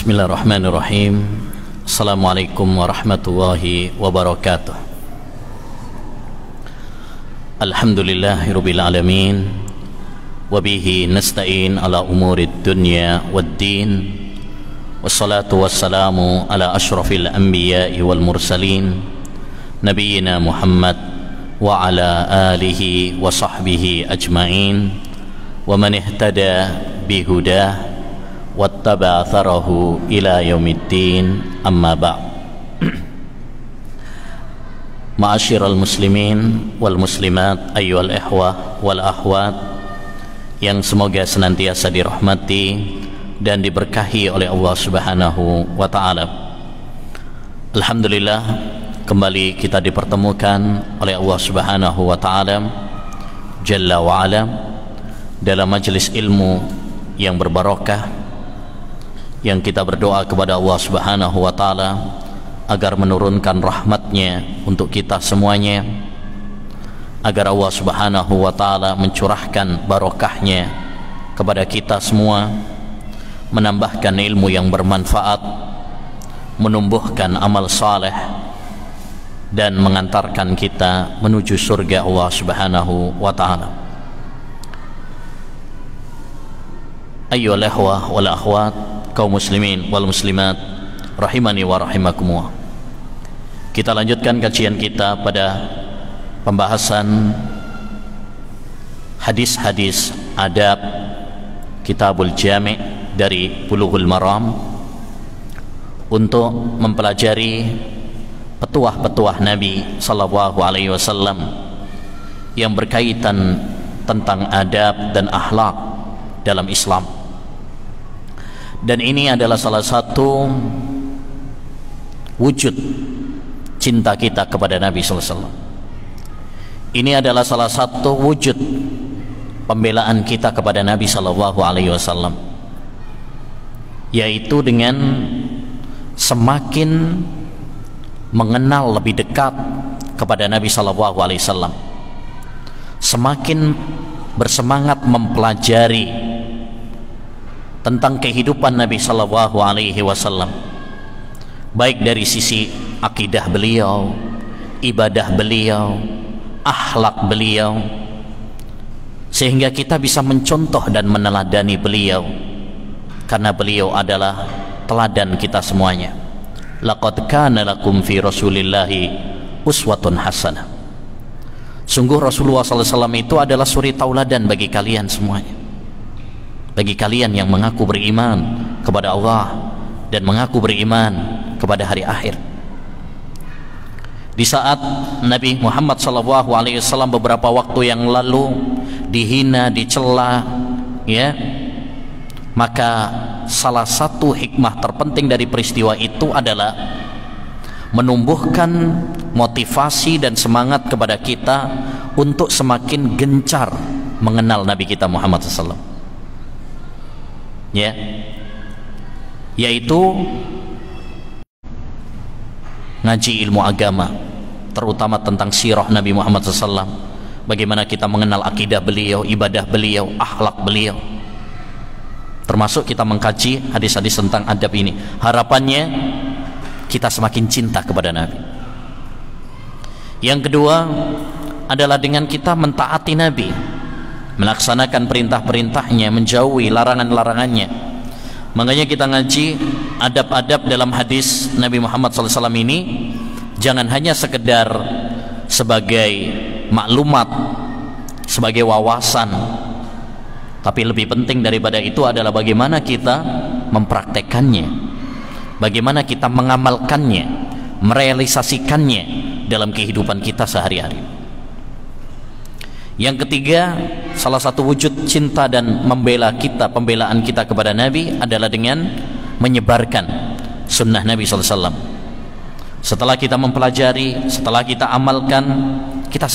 Bismillahirrahmanirrahim. Assalamualaikum warahmatullahi wabarakatuh. Alhamdulillahirabbil alamin. Wabihi nasta'in ala umurid dunya waddin. Wassalatu wassalamu ala asyrafil anbiya'i wal mursalin nabiyyina Muhammad wa ala alihi wa sahbihi ajma'in wa man ihtada bihudah wattaba atharahu ila yaumiddin, amma ba'd. Ma'asyiral muslimin wal muslimat, ayyuhal ikhwah wal akhwat yang semoga senantiasa dirahmati dan diberkahi oleh Allah Subhanahu wa taala. Alhamdulillah, kembali kita dipertemukan oleh Allah Subhanahu wa taala Jalla wa ala dalam majelis ilmu yang berbarokah, yang kita berdoa kepada Allah Subhanahu wa taala agar menurunkan rahmatnya untuk kita semuanya, agar Allah Subhanahu wa taala mencurahkan barokahnya kepada kita semua, menambahkan ilmu yang bermanfaat, menumbuhkan amal saleh, dan mengantarkan kita menuju surga Allah Subhanahu wa taala. Ayyuhal ikhwah wal akhwat, kaum muslimin wal muslimat rahimani wa rahimakumullah. Kita lanjutkan kajian kita pada pembahasan hadis-hadis adab Kitabul Jami' dari Bulughul Maram untuk mempelajari petuah-petuah Nabi sallallahu alaihi wasallam yang berkaitan tentang adab dan akhlak dalam Islam. Dan ini adalah salah satu wujud cinta kita kepada Nabi sallallahu alaihi wasallam. Ini adalah salah satu wujud pembelaan kita kepada Nabi sallallahu alaihi wasallam, yaitu dengan semakin mengenal lebih dekat kepada Nabi sallallahu alaihi wasallam, semakin bersemangat mempelajari tentang kehidupan Nabi sallallahu alaihi wasallam, baik dari sisi akidah beliau, ibadah beliau, akhlak beliau, sehingga kita bisa mencontoh dan meneladani beliau, karena beliau adalah teladan kita semuanya. Laqad kana lakum fi Rasulillahi uswatun hasanah. Sungguh Rasulullah sallallahu alaihi wasallam itu adalah suri tauladan bagi kalian semuanya, bagi kalian yang mengaku beriman kepada Allah dan mengaku beriman kepada hari akhir. Di saat Nabi Muhammad SAW beberapa waktu yang lalu dihina, dicela, ya, maka salah satu hikmah terpenting dari peristiwa itu adalah menumbuhkan motivasi dan semangat kepada kita untuk semakin gencar mengenal Nabi kita Muhammad SAW, ya, yaitu ngaji ilmu agama, terutama tentang sirah Nabi Muhammad SAW, bagaimana kita mengenal akidah beliau, ibadah beliau, akhlak beliau, termasuk kita mengkaji hadis-hadis tentang adab ini. Harapannya kita semakin cinta kepada Nabi. Yang kedua adalah dengan kita mentaati Nabi, melaksanakan perintah-perintahnya, menjauhi larangan-larangannya. Makanya kita ngaji adab-adab dalam hadis Nabi Muhammad SAW ini jangan hanya sekedar sebagai maklumat, sebagai wawasan, tapi lebih penting daripada itu adalah bagaimana kita mempraktekannya, bagaimana kita mengamalkannya, merealisasikannya dalam kehidupan kita sehari-hari. Yang ketiga, salah satu wujud cinta dan pembelaan kita kepada Nabi adalah dengan menyebarkan sunnah Nabi SAW. Setelah kita mempelajari, setelah kita amalkan, kita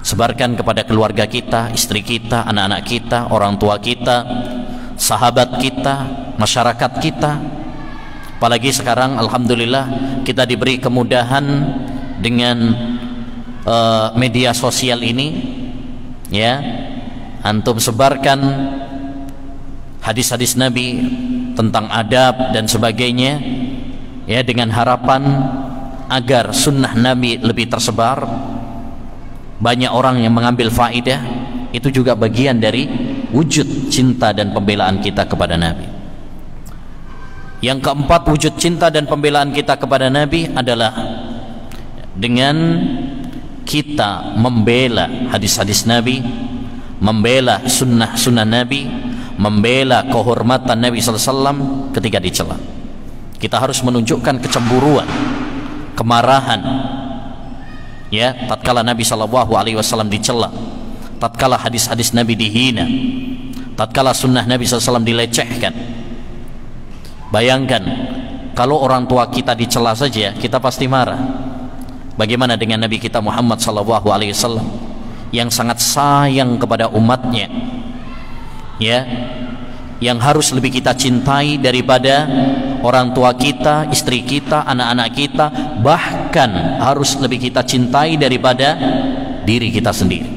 sebarkan kepada keluarga kita, istri kita, anak-anak kita, orang tua kita, sahabat kita, masyarakat kita. Apalagi sekarang alhamdulillah kita diberi kemudahan dengan media sosial ini, ya, antum sebarkan hadis-hadis Nabi tentang adab dan sebagainya, ya, dengan harapan agar sunnah Nabi lebih tersebar, banyak orang yang mengambil faidah. Itu juga bagian dari wujud cinta dan pembelaan kita kepada Nabi. Yang keempat, wujud cinta dan pembelaan kita kepada Nabi adalah dengan kita membela hadis-hadis Nabi, membela sunnah-sunnah Nabi, membela kehormatan Nabi SAW ketika dicela. Kita harus menunjukkan kecemburuan, kemarahan, ya, tatkala Nabi SAW dicela, tatkala hadis-hadis Nabi dihina, tatkala sunnah Nabi SAW dilecehkan. Bayangkan kalau orang tua kita dicela saja kita pasti marah. Bagaimana dengan Nabi kita Muhammad SAW yang sangat sayang kepada umatnya, ya, yang harus lebih kita cintai daripada orang tua kita, istri kita, anak-anak kita, bahkan harus lebih kita cintai daripada diri kita sendiri.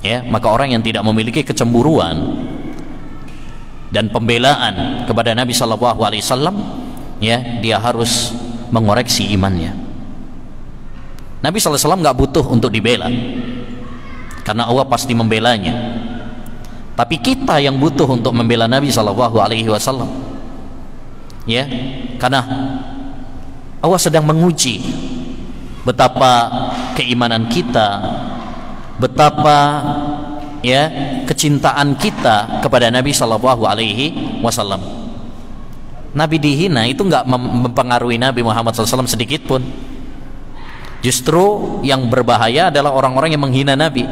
Ya, maka orang yang tidak memiliki kecemburuan dan pembelaan kepada Nabi SAW, ya, dia harus mengoreksi imannya. Nabi SAW nggak butuh untuk dibela, karena Allah pasti membelanya. Tapi kita yang butuh untuk membela Nabi SAW, ya, karena Allah sedang menguji betapa keimanan kita, betapa, ya, kecintaan kita kepada Nabi SAW. Nabi dihina itu nggak mempengaruhi Nabi Muhammad SAW sedikit pun. Justru yang berbahaya adalah orang-orang yang menghina Nabi.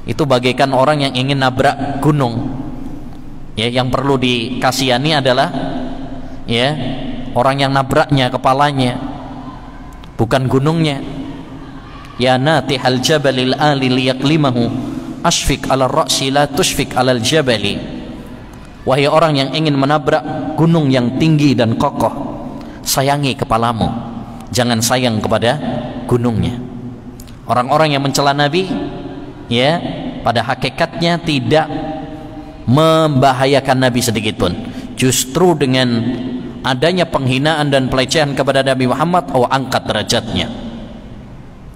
Itu bagaikan orang yang ingin nabrak gunung. Ya, yang perlu dikasihani adalah, ya, orang yang nabraknya kepalanya, bukan gunungnya. Ya natihal jabalil ali liyaqlimahu asfik ala ra'si la tushfik alal jabali. Wahai orang yang ingin menabrak gunung yang tinggi dan kokoh, sayangi kepalamu, jangan sayang kepada gunungnya. Orang-orang yang mencela Nabi, ya, pada hakikatnya tidak membahayakan Nabi sedikit pun. Justru dengan adanya penghinaan dan pelecehan kepada Nabi Muhammad, Allah angkat derajatnya.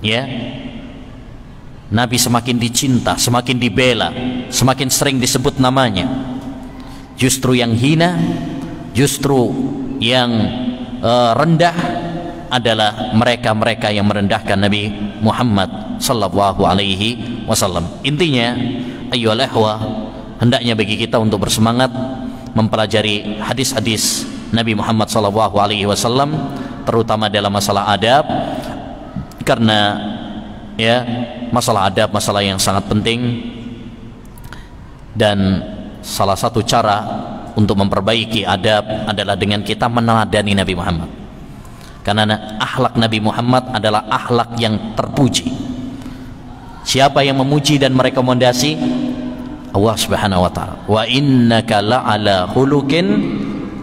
Ya, Nabi semakin dicinta, semakin dibela, semakin sering disebut namanya. Justru yang hina, justru yang rendah adalah mereka-mereka yang merendahkan Nabi Muhammad sallallahu alaihi wasallam. Intinya, ayyuhal ikhwah, hendaknya bagi kita untuk bersemangat mempelajari hadis-hadis Nabi Muhammad sallallahu alaihi wasallam, terutama dalam masalah adab, karena, ya, masalah adab masalah yang sangat penting. Dan salah satu cara untuk memperbaiki adab adalah dengan kita meneladani Nabi Muhammad, karena akhlak Nabi Muhammad adalah akhlak yang terpuji. Siapa yang memuji dan merekomendasi? Allah Subhanahu wa ta'ala. Wa innaka la'ala khuluqin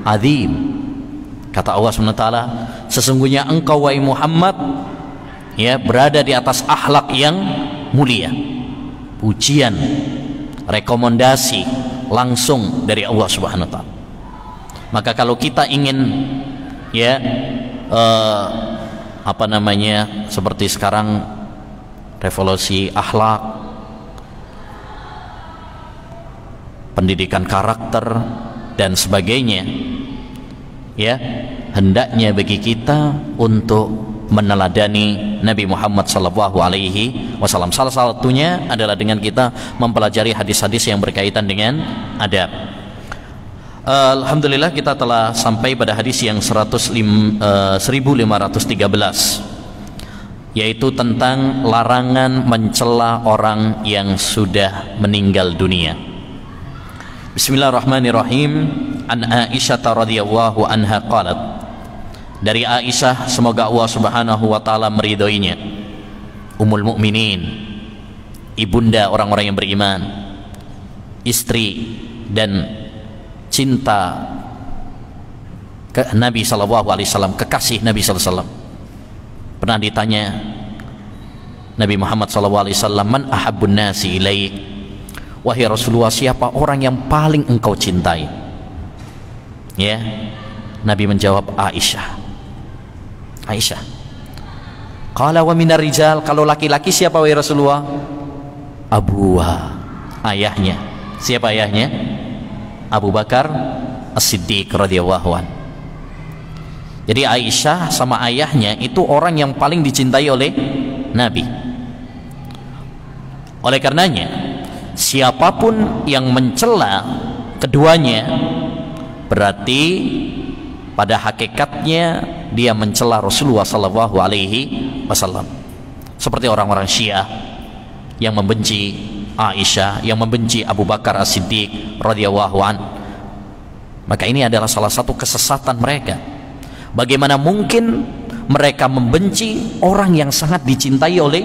azim. Kata Allah Subhanahu wa ta'ala, sesungguhnya engkau wahai Muhammad, ya, berada di atas akhlak yang mulia. Pujian, rekomendasi langsung dari Allah Subhanahu wa ta'ala. Maka kalau kita ingin, ya, seperti sekarang revolusi akhlak, pendidikan karakter dan sebagainya, ya, hendaknya bagi kita untuk meneladani Nabi Muhammad sallallahu alaihi wasallam. Salah satunya adalah dengan kita mempelajari hadis-hadis yang berkaitan dengan adab. Alhamdulillah kita telah sampai pada hadis yang 1513, yaitu tentang larangan mencela orang yang sudah meninggal dunia. Bismillahirrahmanirrahim. An Aisyah radhiyallahu anha qalat, dari Aisyah, semoga Allah Subhanahu wa ta'ala meridhoinya, Ummul Mukminin, ibunda orang-orang yang beriman, istri dan cinta ke Nabi SAW, kekasih Nabi SAW. Pernah ditanya Nabi Muhammad SAW, man ahabbun nasi ilaik, wahai Rasulullah, siapa orang yang paling engkau cintai? Ya, Nabi menjawab, Aisyah. Aisyah. Qala wa minar rijal, kalau laki-laki siapa wahai Rasulullah? Abuha, ayahnya. Siapa ayahnya? Abu Bakar As-Siddiq radhiyallahu an. Jadi Aisyah sama ayahnya itu orang yang paling dicintai oleh Nabi. Oleh karenanya, siapapun yang mencela keduanya berarti pada hakikatnya dia mencela Rasulullah sallallahu alaihi wasallam. Seperti orang-orang Syiah yang membenci Aisyah, yang membenci Abu Bakar As-Siddiq radhiyallahu an. Maka ini adalah salah satu kesesatan mereka. Bagaimana mungkin mereka membenci orang yang sangat dicintai oleh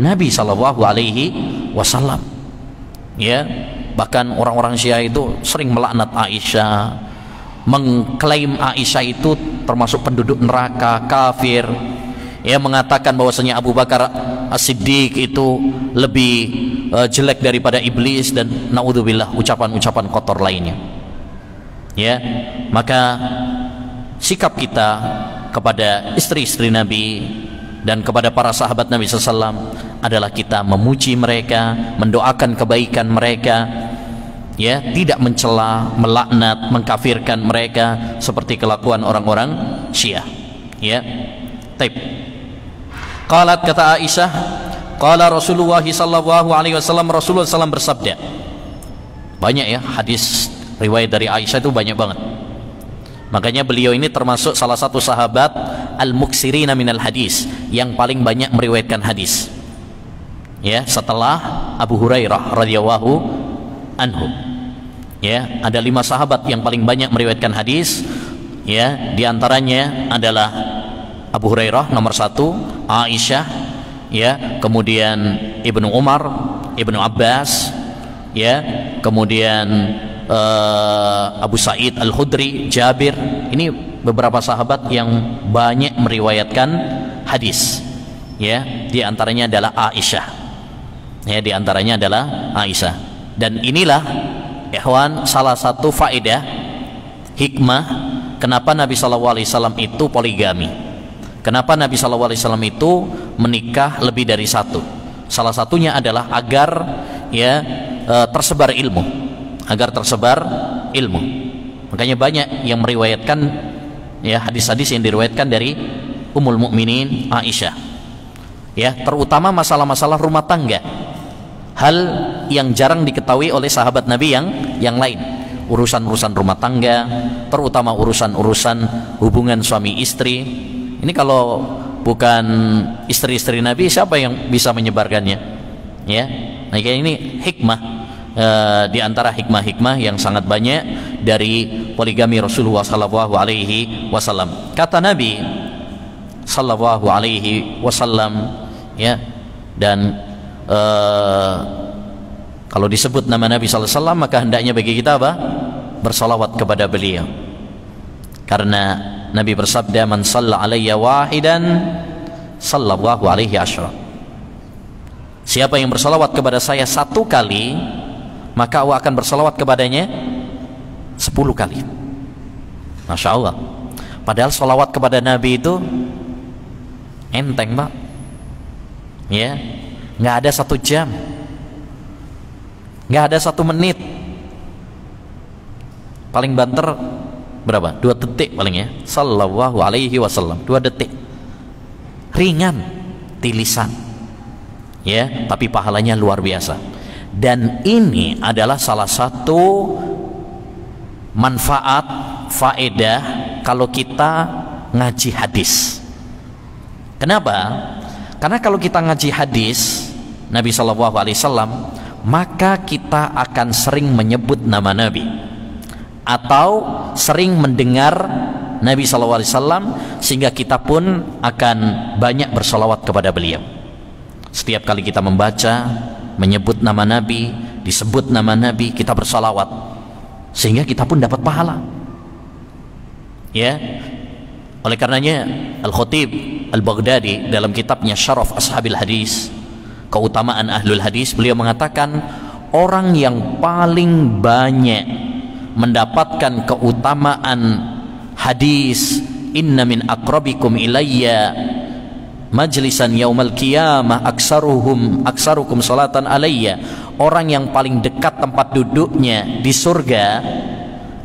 Nabi sallallahu alaihi wasallam? Ya, bahkan orang-orang Syiah itu sering melaknat Aisyah, mengklaim Aisyah itu termasuk penduduk neraka, kafir. Ya, mengatakan bahwasanya Abu Bakar As-Siddiq itu lebih jelek daripada iblis, dan naudzubillah, ucapan-ucapan kotor lainnya. Ya, maka sikap kita kepada istri-istri Nabi dan kepada para sahabat Nabi SAW adalah kita memuji mereka, mendoakan kebaikan mereka, ya, tidak mencela, melaknat, mengkafirkan mereka seperti kelakuan orang-orang Syiah. Ya, taib. Qalat, kata Aisyah, qala Rasulullah sallallahu alaihi wasallam, Rasulullah SAW bersabda. Banyak ya hadis riwayat dari Aisyah itu, banyak banget. Makanya beliau ini termasuk salah satu sahabat al-muksirina minal hadis, yang paling banyak meriwayatkan hadis. Ya, setelah Abu Hurairah radhiyallahu anhu. Ya, ada 5 sahabat yang paling banyak meriwayatkan hadis. Ya, diantaranya adalah Abu Hurairah nomor 1, Aisyah, ya, kemudian Ibnu Umar, Ibnu Abbas, ya, kemudian Abu Sa'id Al-Khudri, Jabir. Ini beberapa sahabat yang banyak meriwayatkan hadis. Ya, di antaranya adalah Aisyah. Ya, di antaranya adalah Aisyah. Dan inilah, ikhwan, salah satu faedah hikmah kenapa Nabi SAW itu poligami. Kenapa Nabi SAW itu menikah lebih dari 1? Salah satunya adalah agar ya tersebar ilmu, agar tersebar ilmu. Makanya banyak yang meriwayatkan ya hadis-hadis yang diriwayatkan dari Ummul Mukminin Aisyah. Ya, terutama masalah-masalah rumah tangga. Hal yang jarang diketahui oleh sahabat Nabi yang lain. Urusan-urusan rumah tangga, terutama urusan-urusan hubungan suami istri. Ini kalau bukan istri-istri Nabi, siapa yang bisa menyebarkannya? Ya, nah ini hikmah, di antara hikmah-hikmah yang sangat banyak dari poligami Rasulullah sallallahu alaihi wasallam. Kata Nabi sallallahu alaihi wasallam, ya, dan kalau disebut nama Nabi sallallahu alaihi wasallam, maka hendaknya bagi kita apa? Bersalawat kepada beliau. Karena Nabi bersabda, man shalla alayya wahidan sallallahu alaihi asyra. Siapa yang bersalawat kepada saya 1 kali, maka Allah akan bersalawat kepadanya 10 kali. Masya Allah. Padahal salawat kepada Nabi itu enteng, Pak. Ya, nggak ada 1 jam, nggak ada 1 menit. Paling banter berapa? 2 detik paling ya. Sallallahu alaihi wasallam, 2 detik. Ringan, tilisan. Ya, tapi pahalanya luar biasa. Dan ini adalah salah satu manfaat, faedah kalau kita ngaji hadis. Kenapa? Karena kalau kita ngaji hadis Nabi sallallahu alaihi wasallam, maka kita akan sering menyebut nama Nabi, atau sering mendengar Nabi SAW, sehingga kita pun akan banyak bersolawat kepada beliau. Setiap kali kita membaca, menyebut nama Nabi, disebut nama Nabi, kita bersolawat, sehingga kita pun dapat pahala. Ya, oleh karenanya Al-Khatib Al-Baghdadi dalam kitabnya Syaraf Ashabil Hadis, keutamaan ahlul hadis, beliau mengatakan, orang yang paling banyak mendapatkan keutamaan hadis inna min aqrabikum ilayya majlisan yaumal qiyamah aksarukum salatan alayya, orang yang paling dekat tempat duduknya di surga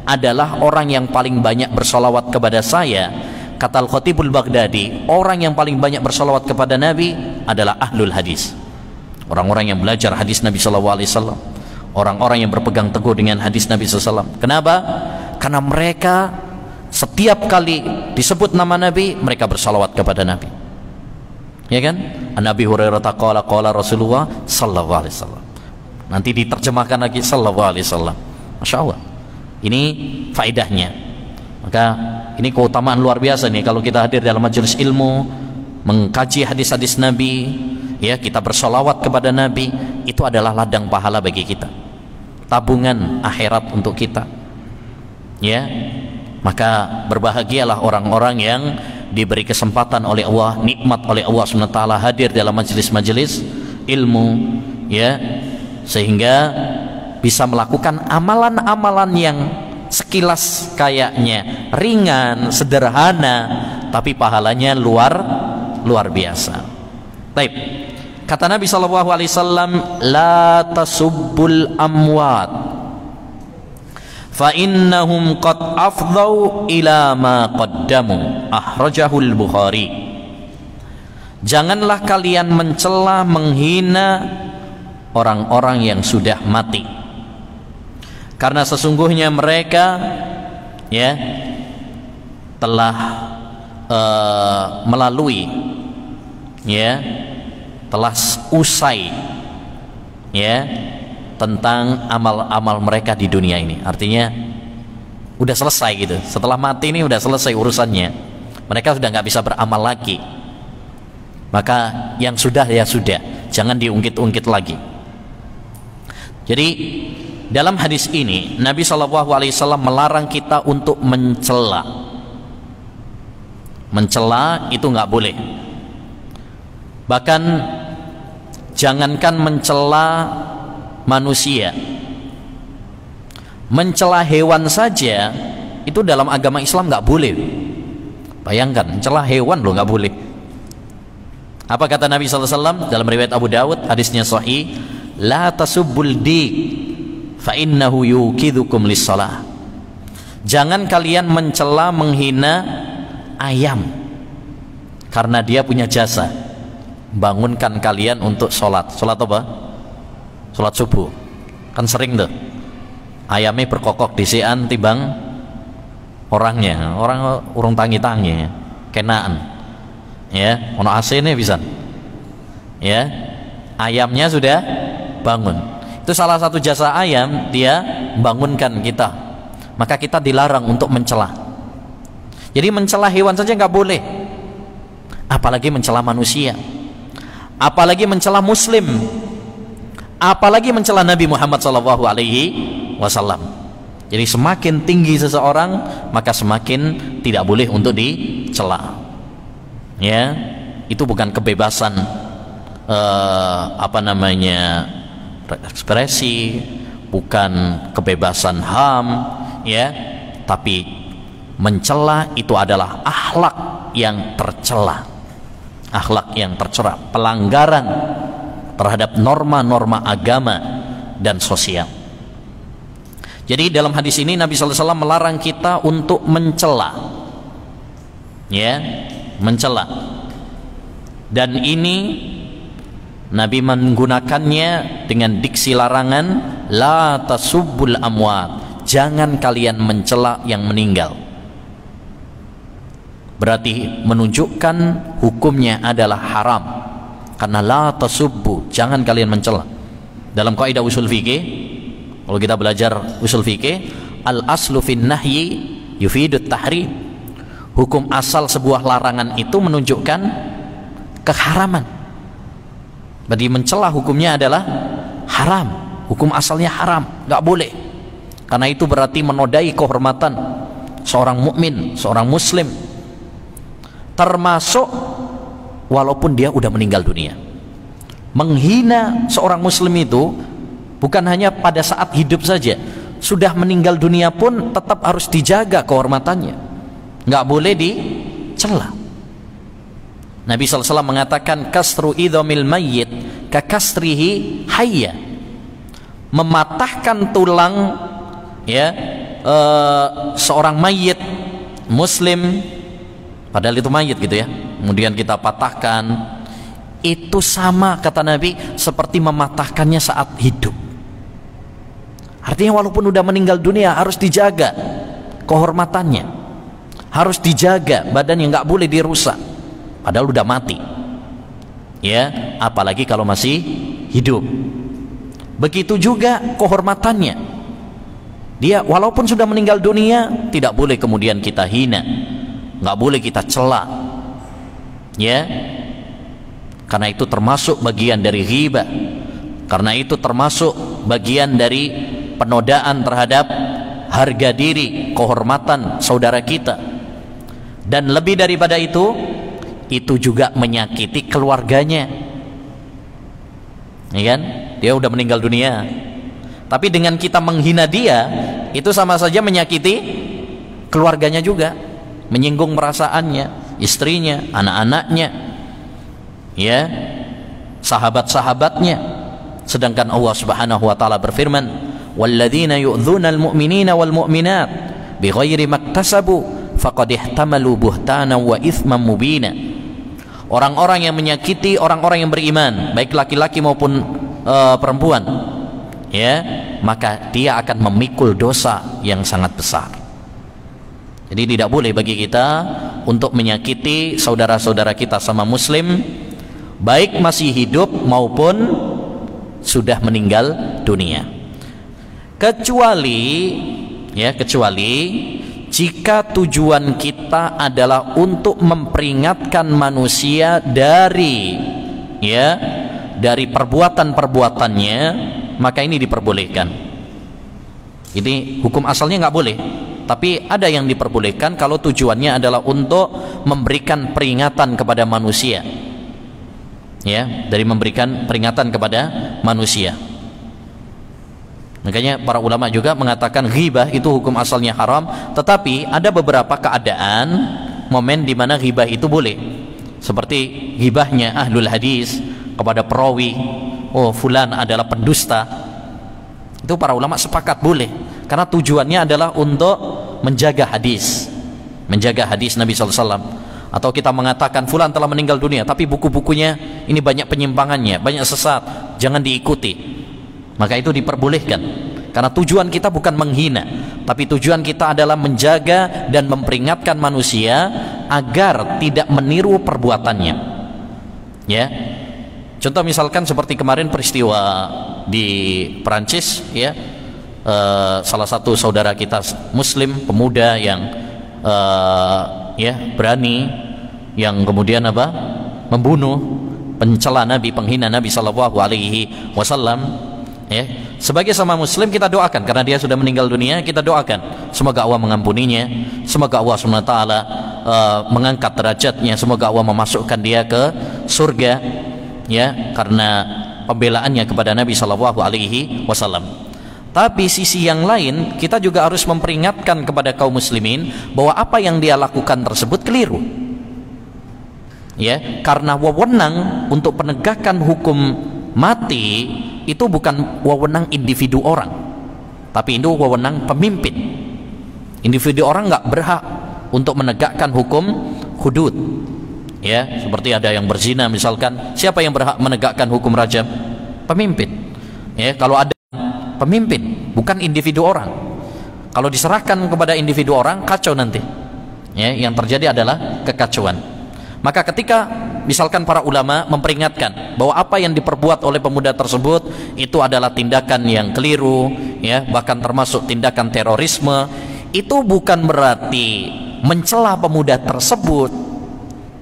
adalah orang yang paling banyak bersolawat kepada saya. Kata Al-Khatibul Baghdadi, orang yang paling banyak bersolawat kepada Nabi adalah ahlul hadis, orang-orang yang belajar hadis Nabi SAW, orang-orang yang berpegang teguh dengan hadis Nabi SAW. Kenapa? Karena mereka setiap kali disebut nama Nabi, mereka bersalawat kepada Nabi. Ya kan? Nabi Hurairah qala Rasulullah sallallahu alaihi wasallam. Nanti diterjemahkan lagi sallallahu alaihi wasallam. Masya Allah. Ini faedahnya. Maka ini keutamaan luar biasa nih kalau kita hadir dalam majelis ilmu, mengkaji hadis-hadis Nabi, ya, kita bersolawat kepada Nabi, itu adalah ladang pahala bagi kita, tabungan akhirat untuk kita. Ya, maka berbahagialah orang-orang yang diberi kesempatan oleh Allah, nikmat oleh Allah SWT hadir dalam majelis-majelis ilmu, ya, sehingga bisa melakukan amalan-amalan yang sekilas kayaknya ringan, sederhana, tapi pahalanya luar biasa. Baik. Kata Nabi SAW, la tasubbul amwat fa innahum qad afdau ila ma qaddamu, akhrajahul Bukhari. Janganlah kalian mencela, menghina orang-orang yang sudah mati, karena sesungguhnya mereka, ya, telah melalui, ya, telah usai, ya, tentang amal-amal mereka di dunia ini. Artinya udah selesai gitu. Setelah mati ini udah selesai urusannya. Mereka sudah nggak bisa beramal lagi. Maka yang sudah ya sudah, jangan diungkit-ungkit lagi. Jadi dalam hadis ini Nabi SAW melarang kita untuk mencela. Mencela itu nggak boleh. Bahkan jangankan mencela manusia, mencela hewan saja itu dalam agama Islam nggak boleh. Bayangkan, mencela hewan loh nggak boleh. Apa kata Nabi SAW dalam riwayat Abu Dawud, hadisnya sahih, la tasubbul dik fa innahu yukidukum lis-shalah. Jangan kalian mencela, menghina ayam, karena dia punya jasa bangunkan kalian untuk sholat. Sholat apa? Sholat subuh. Kan sering tuh ayamnya berkokok disian timbang orangnya, orang urung tangi-tangi kenaan, ya, ono AC nih bisa, ya, ayamnya sudah bangun. Itu salah satu jasa ayam, dia bangunkan kita. Maka kita dilarang untuk mencela. Jadi mencela hewan saja nggak boleh, apalagi mencela manusia, apalagi mencela muslim, apalagi mencela Nabi Muhammad SAW. Jadi semakin tinggi seseorang, maka semakin tidak boleh untuk dicela. Ya, itu bukan kebebasan ekspresi, bukan kebebasan HAM, ya, tapi mencela itu adalah akhlak yang tercela, akhlak yang tercela, pelanggaran terhadap norma-norma agama dan sosial. Jadi dalam hadis ini Nabi SAW melarang kita untuk mencela, ya, mencela. Dan ini Nabi menggunakannya dengan diksi larangan, la tasubbul amwat, jangan kalian mencela yang meninggal. Berarti menunjukkan hukumnya adalah haram, karena la tasubbu, jangan kalian mencela. Dalam kaidah usul fikih, kalau kita belajar usul fikih, al aslu fin nahyi yufidut tahrim. Hukum asal sebuah larangan itu menunjukkan keharaman. Berarti mencela hukumnya adalah haram, hukum asalnya haram, nggak boleh. Karena itu berarti menodai kehormatan seorang mukmin, seorang muslim, termasuk walaupun dia udah meninggal dunia. Menghina seorang muslim itu Bukan hanya pada saat hidup saja, sudah meninggal dunia pun tetap harus dijaga kehormatannya, nggak boleh dicela. Nabi SAW mengatakan kasru idhamil mayyit kakasrihi hayya, mematahkan tulang ya seorang mayit muslim, padahal itu mayit gitu ya, kemudian kita patahkan, itu sama kata Nabi seperti mematahkannya saat hidup. Artinya walaupun udah meninggal dunia harus dijaga kehormatannya, harus dijaga badannya, nggak boleh dirusak padahal udah mati ya, apalagi kalau masih hidup. Begitu juga kehormatannya, dia walaupun sudah meninggal dunia tidak boleh kemudian kita hina, nggak boleh kita cela ya, karena itu termasuk bagian dari ghibah, karena itu termasuk bagian dari penodaan terhadap harga diri, kehormatan saudara kita. Dan lebih daripada itu juga menyakiti keluarganya, ya kan? Dia udah meninggal dunia, tapi dengan kita menghina dia itu sama saja menyakiti keluarganya juga, menyinggung perasaannya, istrinya, anak-anaknya, ya, sahabat-sahabatnya. Sedangkan Allah Subhanahu wa taala berfirman, walladzina yu'dzunal mu'minina wal mu'minat bighairi maktasabu faqad ihtamalu buhtanan wa itsman mubina. Orang-orang yang menyakiti orang-orang yang beriman, baik laki-laki maupun perempuan, ya, maka dia akan memikul dosa yang sangat besar. Jadi tidak boleh bagi kita untuk menyakiti saudara-saudara kita sama muslim, baik masih hidup maupun sudah meninggal dunia. Kecuali jika tujuan kita adalah untuk memperingatkan manusia dari perbuatan-perbuatannya, maka ini diperbolehkan. Ini hukum asalnya nggak boleh, tapi ada yang diperbolehkan kalau tujuannya adalah untuk memberikan peringatan kepada manusia, ya, dari memberikan peringatan kepada manusia. Makanya para ulama juga mengatakan ghibah itu hukum asalnya haram, tetapi ada beberapa keadaan momen di mana ghibah itu boleh. Seperti ghibahnya ahlul hadis kepada perawi, oh fulan adalah pendusta. Itu para ulama sepakat boleh, karena tujuannya adalah untuk menjaga hadis Nabi SAW. Atau kita mengatakan fulan telah meninggal dunia, tapi buku-bukunya ini banyak penyimpangannya, banyak sesat, jangan diikuti. Maka itu diperbolehkan, karena tujuan kita bukan menghina, tapi tujuan kita adalah menjaga dan memperingatkan manusia agar tidak meniru perbuatannya, ya. Contoh misalkan seperti kemarin peristiwa di Perancis, ya, salah satu saudara kita muslim, pemuda yang berani, yang kemudian membunuh, pencela Nabi, penghina Nabi Shallallahu Alaihi Wasallam. Ya, sebagai sama muslim kita doakan, karena dia sudah meninggal dunia, kita doakan semoga Allah mengampuninya, semoga Allah SWT mengangkat derajatnya, semoga Allah memasukkan dia ke surga, ya, karena pembelaannya kepada Nabi Shallallahu Alaihi Wasallam. Tapi sisi yang lain, kita juga harus memperingatkan kepada kaum muslimin bahwa apa yang dia lakukan tersebut keliru, ya, karena wewenang untuk penegakan hukum mati itu bukan wewenang individu orang, tapi itu wewenang pemimpin. Individu orang nggak berhak untuk menegakkan hukum hudud, ya, seperti ada yang berzina misalkan, siapa yang berhak menegakkan hukum rajam? Pemimpin, ya. Kalau ada pemimpin, bukan individu orang. Kalau diserahkan kepada individu orang, kacau nanti, ya, yang terjadi adalah kekacauan. Maka ketika misalkan para ulama memperingatkan bahwa apa yang diperbuat oleh pemuda tersebut itu adalah tindakan yang keliru, ya, bahkan termasuk tindakan terorisme, itu bukan berarti mencela pemuda tersebut,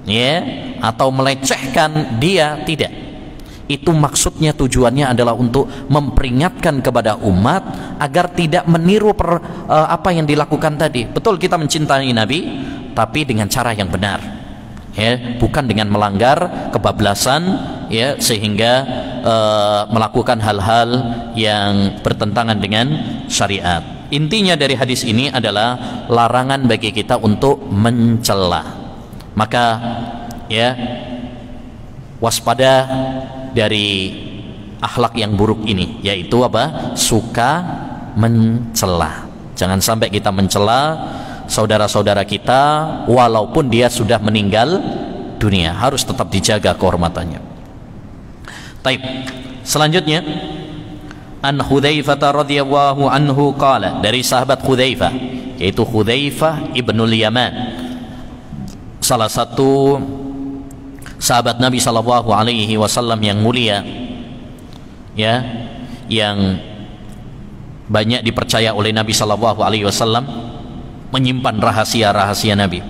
ya, atau melecehkan dia, tidak. Itu maksudnya, tujuannya adalah untuk memperingatkan kepada umat agar tidak meniru apa yang dilakukan tadi. Betul, kita mencintai Nabi, tapi dengan cara yang benar, ya, bukan dengan melanggar kebablasan, ya, sehingga melakukan hal-hal yang bertentangan dengan syariat. Intinya dari hadis ini adalah larangan bagi kita untuk mencela. Maka ya, waspada dari akhlak yang buruk ini, yaitu apa? Suka mencela. Jangan sampai kita mencela saudara-saudara kita walaupun dia sudah meninggal dunia, harus tetap dijaga kehormatannya. Taib. Selanjutnya, an Hudzaifah radhiyallahu anhu qala, dari sahabat Hudzaifah, yaitu Hudzaifah ibnul Yaman, salah satu sahabat Nabi sallallahu alaihi wasallam yang mulia, ya, yang banyak dipercaya oleh Nabi sallallahu alaihi wasallam, menyimpan rahasia-rahasia Nabi.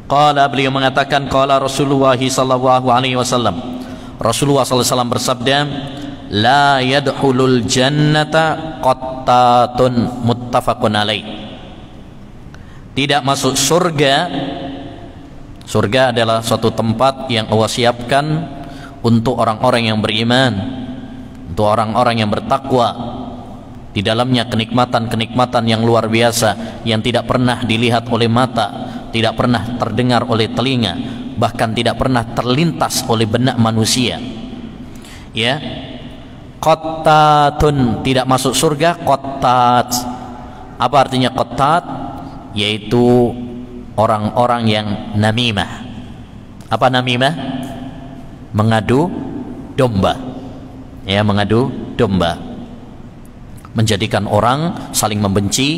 Qala, beliau mengatakan, qala Rasulullah sallallahu alaihi wasallam, Rasulullah sallallahu alaihi wasallam bersabda, la yadkhulul jannata qattatun, muttafaqun alaih. Tidak masuk surga. Surga adalah suatu tempat yang Allah siapkan untuk orang-orang yang beriman, untuk orang-orang yang bertakwa. Di dalamnya kenikmatan-kenikmatan yang luar biasa, yang tidak pernah dilihat oleh mata, tidak pernah terdengar oleh telinga, bahkan tidak pernah terlintas oleh benak manusia. Ya, qattatun, tidak masuk surga. Qattat, apa artinya qattat? Yaitu orang-orang yang namimah. Apa namimah? Mengadu domba. Ya, mengadu domba, menjadikan orang saling membenci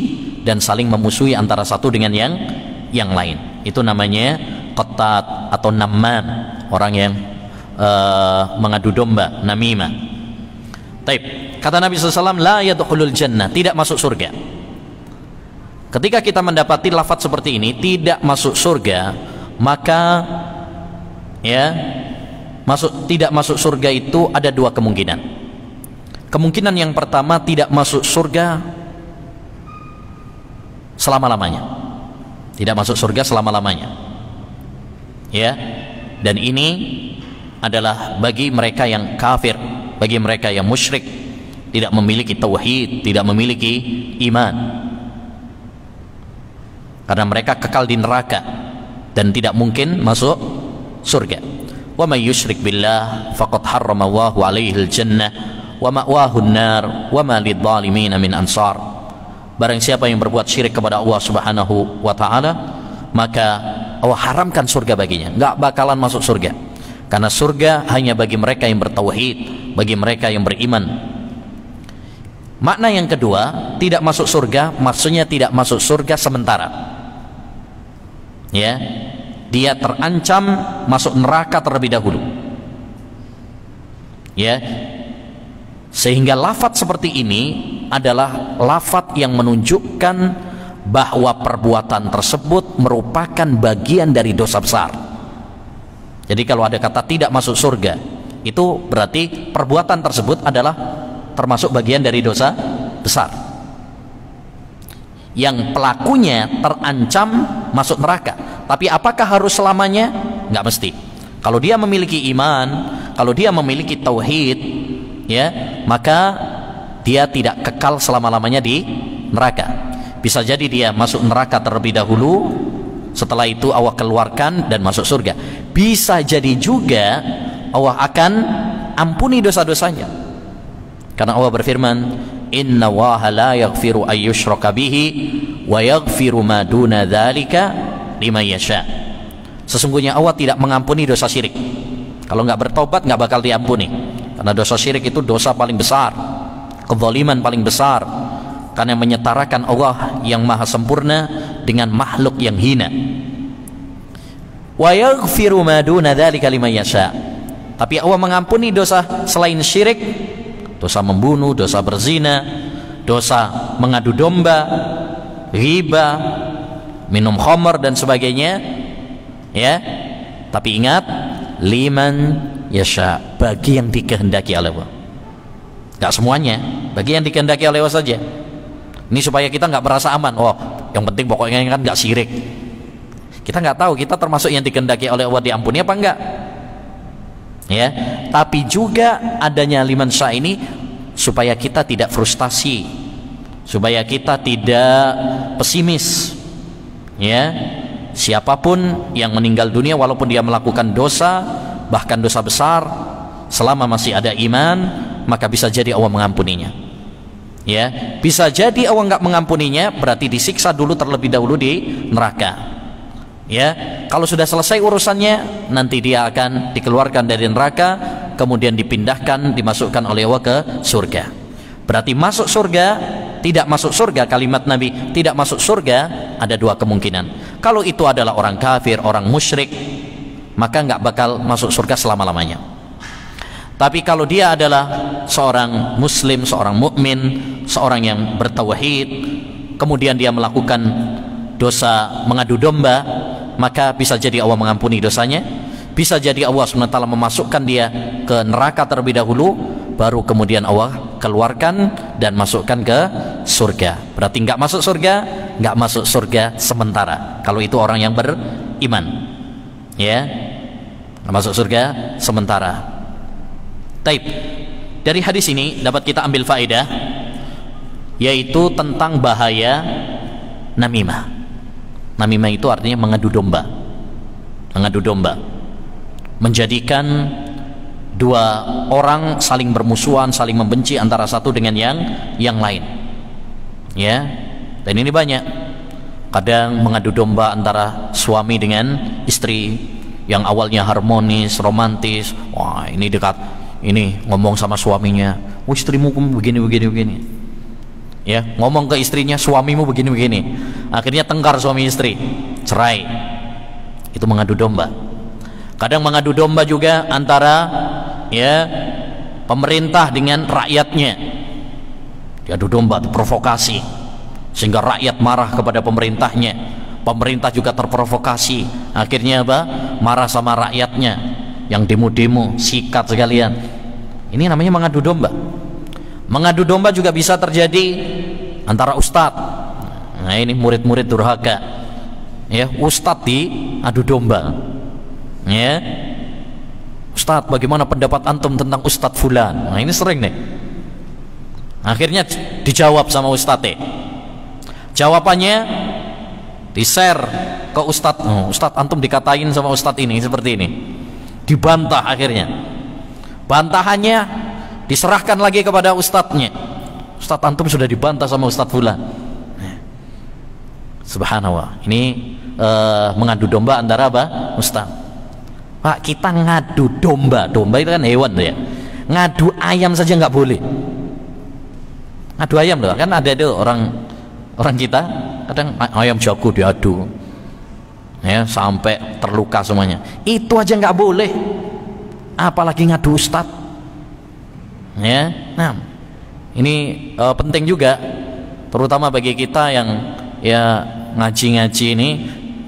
dan saling memusuhi antara satu dengan yang lain. Itu namanya qattat atau namam, orang yang mengadu domba, namimah. Taib. Kata Nabi SAW, la yadkhulul jannah, tidak masuk surga. Ketika kita mendapati lafaz seperti ini, tidak masuk surga, maka ya, tidak masuk surga itu ada dua kemungkinan. Kemungkinan yang pertama, tidak masuk surga selama-lamanya. Tidak masuk surga selama-lamanya. Ya. Dan ini adalah bagi mereka yang kafir, bagi mereka yang musyrik, tidak memiliki tauhid, tidak memiliki iman. Karena mereka kekal di neraka dan tidak mungkin masuk surga. Wa may yusyrik billah faqad harrama Allahu 'alaihi al-jannah wa ma'wahu an-nar wa ma lidh-dhalimin min ansar. Barang siapa yang berbuat syirik kepada Allah Subhanahu wa taala, maka Allah haramkan surga baginya, enggak bakalan masuk surga. Karena surga hanya bagi mereka yang bertauhid, bagi mereka yang beriman. Makna yang kedua, tidak masuk surga, maksudnya tidak masuk surga sementara. Ya, dia terancam masuk neraka terlebih dahulu. Ya, sehingga lafaz seperti ini adalah lafaz yang menunjukkan bahwa perbuatan tersebut merupakan bagian dari dosa besar. Jadi kalau ada kata tidak masuk surga, itu berarti perbuatan tersebut adalah termasuk bagian dari dosa besar, yang pelakunya terancam masuk neraka. Tapi apakah harus selamanya? Nggak mesti. Kalau dia memiliki iman, kalau dia memiliki tauhid, ya, maka dia tidak kekal selama-lamanya di neraka. Bisa jadi dia masuk neraka terlebih dahulu, setelah itu Allah keluarkan dan masuk surga. Bisa jadi juga Allah akan ampuni dosa-dosanya, karena Allah berfirman, Inna Allaha la yaghfiru an yushraka bihi wa yaghfiru ma duna dzalika liman yasha. Sesungguhnya Allah tidak mengampuni dosa syirik. Kalau nggak bertobat nggak bakal diampuni, karena dosa syirik itu dosa paling besar, kezaliman paling besar, karena menyetarakan Allah yang maha sempurna dengan makhluk yang hina. Wa yaghfiru ma duna dzalika liman yasha. Tapi Allah mengampuni dosa selain syirik, dosa membunuh, dosa berzina, dosa mengadu domba, riba, minum khamr dan sebagainya. Ya. Tapi ingat, liman yasha, bagi yang dikehendaki oleh Allah. Enggak semuanya, bagi yang dikehendaki oleh Allah saja. Ini supaya kita nggak merasa aman. Oh, yang penting pokoknya kan nggak syirik. Kita nggak tahu kita termasuk yang dikehendaki oleh Allah diampuni apa enggak. Ya, tapi juga adanya liman syah ini supaya kita tidak frustasi, supaya kita tidak pesimis. Ya, siapapun yang meninggal dunia walaupun dia melakukan dosa, bahkan dosa besar, selama masih ada iman, maka bisa jadi Allah mengampuninya. Ya, bisa jadi Allah nggak mengampuninya, berarti disiksa dulu terlebih dahulu di neraka. Ya, kalau sudah selesai urusannya, nanti dia akan dikeluarkan dari neraka, kemudian dipindahkan, dimasukkan oleh Allah ke surga. Berarti masuk surga, tidak masuk surga, kalimat Nabi tidak masuk surga ada dua kemungkinan. Kalau itu adalah orang kafir, orang musyrik, maka nggak bakal masuk surga selama-lamanya. Tapi kalau dia adalah seorang muslim, seorang mukmin, seorang yang bertauhid, kemudian dia melakukan dosa mengadu domba, maka bisa jadi Allah mengampuni dosanya, bisa jadi Allah SWT memasukkan dia ke neraka terlebih dahulu, baru kemudian Allah keluarkan dan masukkan ke surga. Berarti nggak masuk surga, nggak masuk surga sementara. Kalau itu orang yang beriman, ya, nggak masuk surga sementara. Taib. Dari hadis ini dapat kita ambil faedah, yaitu tentang bahaya namimah. Namimah itu artinya mengadu domba. Mengadu domba, menjadikan dua orang saling bermusuhan, saling membenci antara satu dengan yang lain. Ya, dan ini banyak. Kadang mengadu domba antara suami dengan istri yang awalnya harmonis, romantis. Wah, ini dekat, ini ngomong sama suaminya, "Oh, istrimu begini." Ya, ngomong ke istrinya, "Suamimu begini." Akhirnya tengkar suami istri, cerai. Itu mengadu domba. Kadang mengadu domba juga antara, ya, pemerintah dengan rakyatnya. Diadu domba, provokasi, sehingga rakyat marah kepada pemerintahnya, pemerintah juga terprovokasi, akhirnya apa? Marah sama rakyatnya yang demo-demo, sikat sekalian. Ini namanya mengadu domba. Mengadu domba juga bisa terjadi antara ustadz. Nah, ini murid-murid durhaka. Ya, ustadz diadu domba. Ya, ustadz, bagaimana pendapat antum tentang ustadz fulan? Nah, ini sering nih. Akhirnya dijawab sama ustadz. Jawabannya di-share ke ustadz. Oh, ustadz, antum dikatain sama ustadz ini seperti ini. Dibantah akhirnya. Bantahannya diserahkan lagi kepada ustadznya. Ustadz, antum sudah dibantah sama ustadz fulan. Subhanallah. Ini mengadu domba antara apa? Ustadz. Pak, kita ngadu domba. Domba itu kan hewan tuh ya. Ngadu ayam saja nggak boleh. Ngadu ayam loh. Kan ada itu orang kita kadang ayam jago diadu. Ya, sampai terluka semuanya. Itu aja nggak boleh. Apalagi ngadu ustadz. Ya, nah, ini penting juga, terutama bagi kita yang ya ngaji-ngaji ini,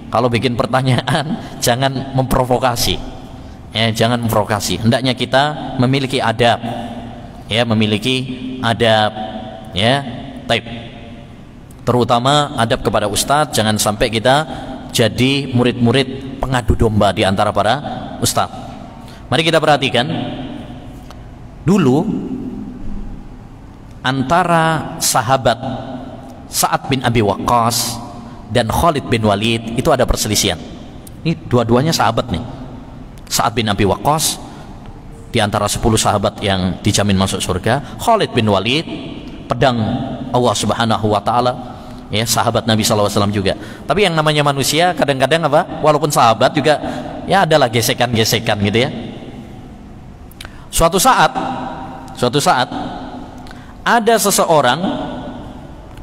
kalau bikin pertanyaan jangan memprovokasi. Ya, jangan memprovokasi. Hendaknya kita memiliki adab. Ya, memiliki adab. Ya, taib. Terutama adab kepada ustadz, jangan sampai kita jadi murid-murid pengadu domba di antara para ustadz. Mari kita perhatikan. Dulu antara sahabat Sa'ad bin Abi Waqqas dan Khalid bin Walid itu ada perselisihan. Ini dua-duanya sahabat nih. Sa'ad bin Abi Waqqas di antara 10 sahabat yang dijamin masuk surga. Khalid bin Walid, pedang Allah Subhanahu wa taala, ya, sahabat Nabi SAW juga. Tapi yang namanya manusia kadang-kadang apa? Walaupun sahabat juga ya adalah gesekan-gesekan gitu ya. Suatu saat ada seseorang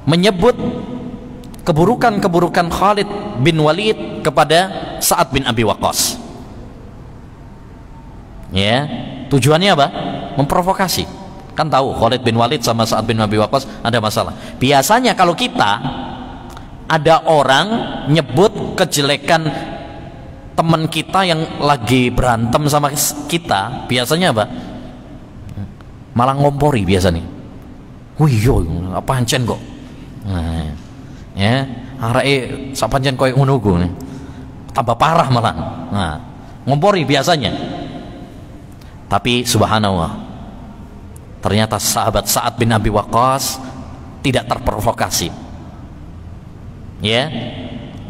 menyebut keburukan-keburukan Khalid bin Walid kepada Sa'ad bin Abi Waqqas. Ya, tujuannya apa? Memprovokasi. Kan tahu Khalid bin Walid sama Sa'ad bin Abi Waqqas ada masalah. Biasanya kalau kita ada orang nyebut kejelekan teman kita yang lagi berantem sama kita, biasanya apa? Malah ngompori biasanya. Wih yo, apa pancen kok? Nah, ya, areke sak pancen koyo ngono ku. Tambah parah malah. Nah, ngompori biasanya. Tapi subhanallah, ternyata sahabat Sa'ad bin Abi Waqqas tidak terprovokasi. Ya,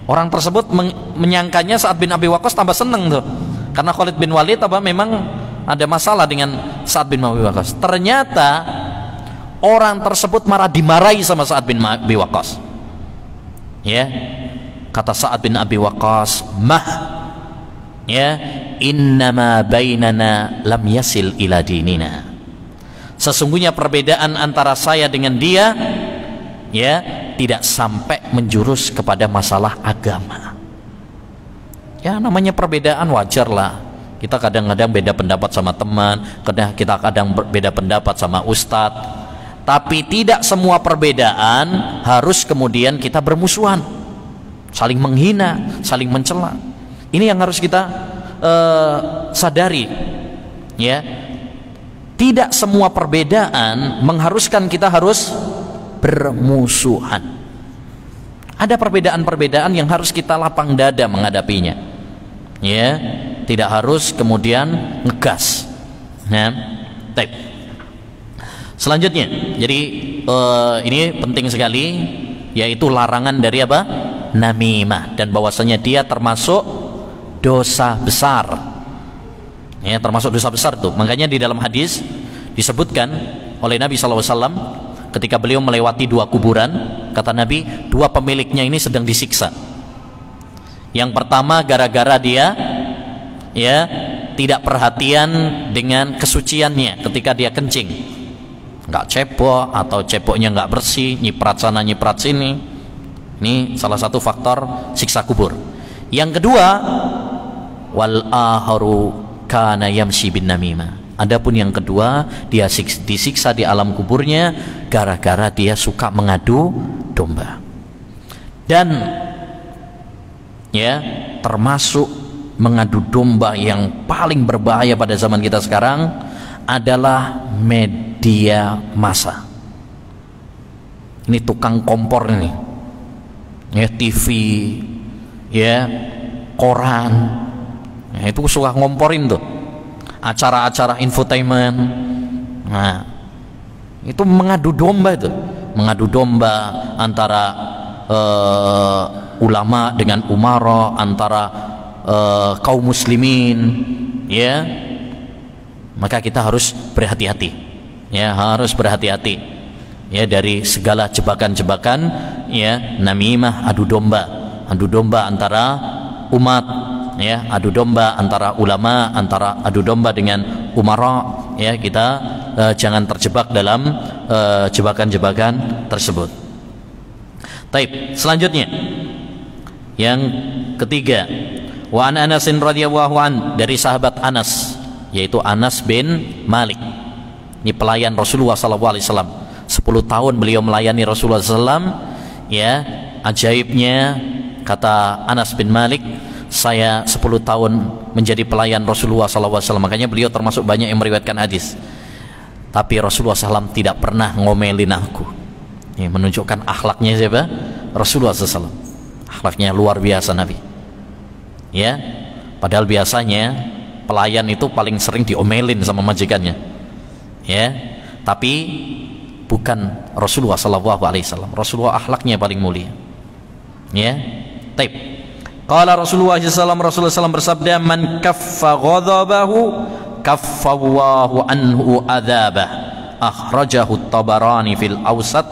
orang tersebut menyangkanya Sa'ad bin Abi Waqqas tambah seneng tuh, karena Khalid bin Walid memang ada masalah dengan Sa'ad bin Abi Waqqas. Ternyata orang tersebut malah dimarahi sama Sa'ad bin Abi Waqqas. Ya, kata Sa'ad bin Abi Waqqas, ya, innama bainana lam yasil ila dinina. Sesungguhnya perbedaan antara saya dengan dia, ya, tidak sampai menjurus kepada masalah agama. Ya, namanya perbedaan wajar lah. Kita kadang-kadang beda pendapat sama teman, kita kadang beda pendapat sama ustadz. Tapi tidak semua perbedaan harus kemudian kita bermusuhan, saling menghina, saling mencela. Ini yang harus kita sadari, ya. Tidak semua perbedaan mengharuskan kita harus bermusuhan. Ada perbedaan-perbedaan yang harus kita lapang dada menghadapinya, ya. Tidak harus kemudian ngegas. Nah, selanjutnya, jadi ini penting sekali, yaitu larangan dari apa? Namimah, dan bahwasanya dia termasuk dosa besar. Ya, termasuk dosa besar tuh. Makanya di dalam hadis disebutkan oleh Nabi SAW ketika beliau melewati 2 kuburan, kata Nabi, 2 pemiliknya ini sedang disiksa. Yang pertama gara-gara dia, ya, tidak perhatian dengan kesuciannya ketika dia kencing, nggak cebok atau ceboknya nggak bersih, nyiprat sana nyiprat sini. Ini salah satu faktor siksa kubur. Yang kedua, wal aharu kana yamshi bin namimah. Adapun yang kedua, dia disiksa di alam kuburnya gara-gara dia suka mengadu domba. Dan ya, termasuk mengadu domba yang paling berbahaya pada zaman kita sekarang adalah media massa. Ini tukang kompor ini, ya, TV, ya, koran, ya, itu suka ngomporin tuh acara-acara infotainment. Nah, itu mengadu domba, itu mengadu domba antara ulama dengan umara, antara kaum muslimin, ya. Maka kita harus berhati-hati, ya, harus berhati-hati, ya, dari segala jebakan-jebakan, ya, namimah, adu domba antara umat, ya, adu domba antara ulama, adu domba dengan umara, ya. Kita jangan terjebak dalam jebakan-jebakan tersebut. Taib, selanjutnya yang ketiga, wa an Anas radhiyallahu an, dari sahabat Anas, yaitu Anas bin Malik. Ini pelayan Rasulullah SAW, 10 tahun beliau melayani Rasulullah SAW, ya. Ajaibnya, kata Anas bin Malik, saya 10 tahun menjadi pelayan Rasulullah SAW. Makanya beliau termasuk banyak yang meriwayatkan hadis. Tapi Rasulullah SAW tidak pernah ngomelin aku. Ini menunjukkan akhlaknya siapa? Rasulullah SAW. Akhlaknya luar biasa Nabi, ya. Padahal biasanya pelayan itu paling sering diomelin sama majikannya, ya. Tapi bukan Rasulullah SAW. Rasulullah akhlaknya paling mulia, ya. Taib. Qala Rasulullah SAW, Rasulullah SAW bersabda, man kaffa ghadabahu kaffallahu anhu adzabah. Akhrajahu Tabarani fil Awsat,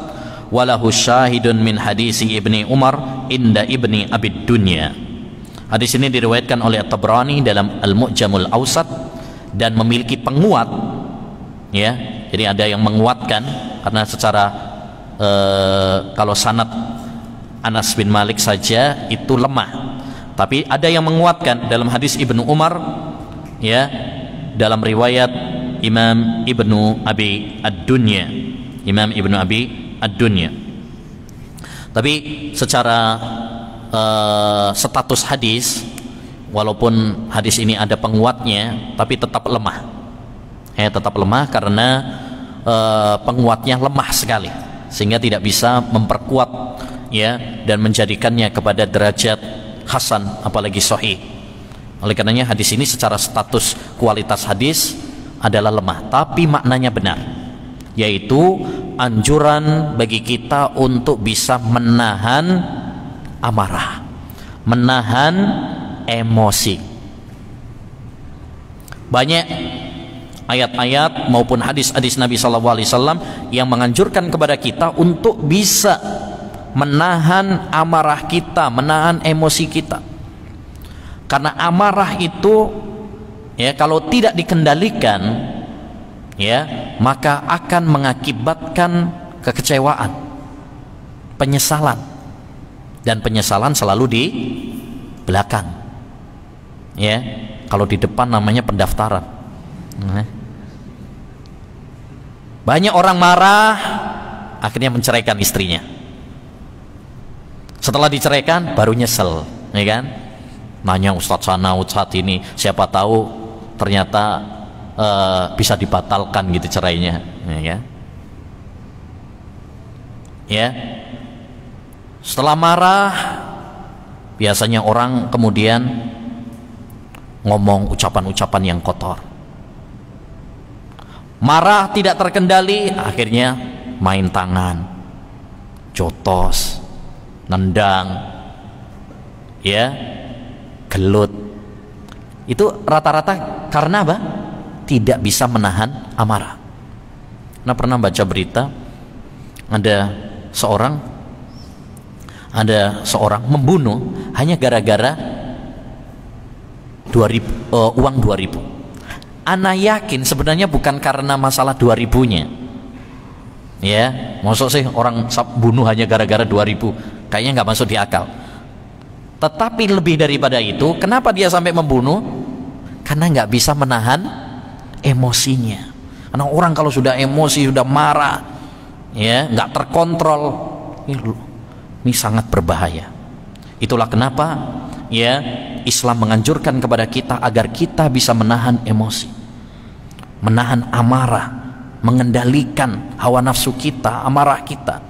walahu syahidun min hadisi Ibni Umar inda Ibni Abid Dunya. Hadis ini diriwayatkan oleh Tabrani dalam Al-Mu'jamul Awsat dan memiliki penguat, ya. Jadi ada yang menguatkan, karena secara kalau sanad Anas bin Malik saja itu lemah, tapi ada yang menguatkan dalam hadis Ibnu Umar, ya, dalam riwayat Imam Ibnu Abi Ad-Dunya, Imam Ibnu Abi Ad-Dunya. Tapi secara status hadis, walaupun hadis ini ada penguatnya, tapi tetap lemah, ya, tetap lemah karena penguatnya lemah sekali, sehingga tidak bisa memperkuat, ya, dan menjadikannya kepada derajat hasan, apalagi sahih. Oleh karenanya hadis ini secara status kualitas hadis adalah lemah, tapi maknanya benar, yaitu anjuran bagi kita untuk bisa menahan amarah, menahan emosi. Banyak ayat-ayat maupun hadis-hadis Nabi SAW yang menganjurkan kepada kita untuk bisa menahan amarah kita, menahan emosi kita. Karena amarah itu, ya, kalau tidak dikendalikan, ya, maka akan mengakibatkan kekecewaan, penyesalan, dan penyesalan selalu di belakang. Ya, kalau di depan namanya pendaftaran. Banyak orang marah, akhirnya menceraikan istrinya. Setelah diceraikan, baru nyesel, ya kan? Nanya ustadz sana, ustadz ini, siapa tahu ternyata bisa dibatalkan gitu cerainya, ya kan? Ya, setelah marah, biasanya orang kemudian ngomong ucapan-ucapan yang kotor. Marah tidak terkendali, akhirnya main tangan, jotos, nendang, ya, gelut. Itu rata-rata karena apa? Tidak bisa menahan amarah. Nah, pernah baca berita ada seorang membunuh hanya gara-gara uang 2.000. Ana yakin sebenarnya bukan karena masalah 2.000-nya. Ya, maksud sih orang bunuh hanya gara-gara 2.000? Kayaknya nggak masuk di akal. Tetapi lebih daripada itu, kenapa dia sampai membunuh? Karena nggak bisa menahan emosinya. Karena orang kalau sudah emosi, sudah marah, ya, nggak terkontrol, ini sangat berbahaya. Itulah kenapa, ya, Islam menganjurkan kepada kita agar kita bisa menahan emosi, menahan amarah, mengendalikan hawa nafsu kita, amarah kita.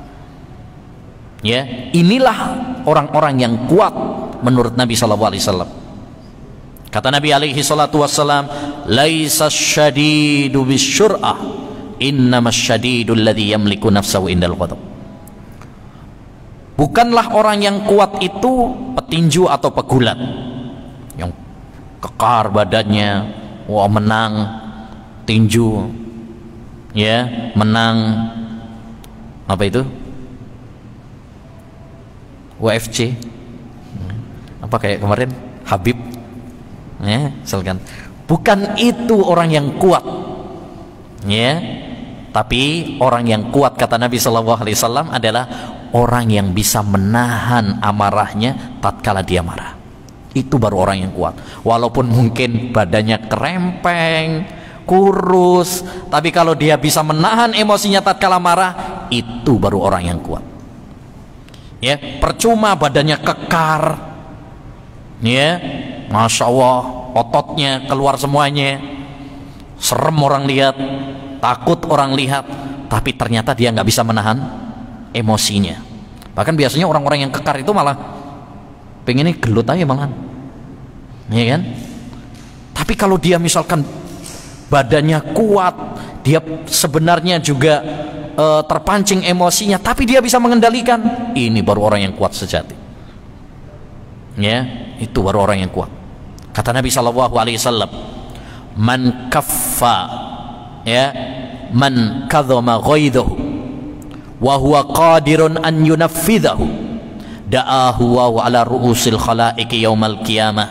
Ya, inilah orang-orang yang kuat menurut Nabi SAW. Kata Nabi SAW, "Laisa syadidu bisyur'ah, innamas syadidul ladzi yamliku nafsahu indal ghadab." Bukanlah orang yang kuat itu petinju atau pegulat yang kekar badannya, wah, menang tinju, ya, menang apa itu, UFC, apa kayak kemarin Habib, ya, misalkan. Bukan itu orang yang kuat, ya. Tapi orang yang kuat, kata Nabi SAW, adalah orang yang bisa menahan amarahnya tatkala dia marah. Itu baru orang yang kuat. Walaupun mungkin badannya kerempeng, kurus, tapi kalau dia bisa menahan emosinya tatkala marah, itu baru orang yang kuat. Ya, percuma badannya kekar, ya, masya Allah, ototnya keluar semuanya, serem orang lihat, takut orang lihat, tapi ternyata dia nggak bisa menahan emosinya. Bahkan biasanya orang-orang yang kekar itu malah pengennya gelut aja malahan, ya kan? Tapi kalau dia misalkan badannya kuat, dia sebenarnya juga terpancing emosinya, tapi dia bisa mengendalikan, ini baru orang yang kuat sejati. Ya, itu baru orang yang kuat. Kata Nabi SAW, man kaffa, ya, man kadhama ghaidahu wa huwa qadirun an yunaffidahu da'ahu wa ala ru'usil khalaiqi yaumal qiyamah,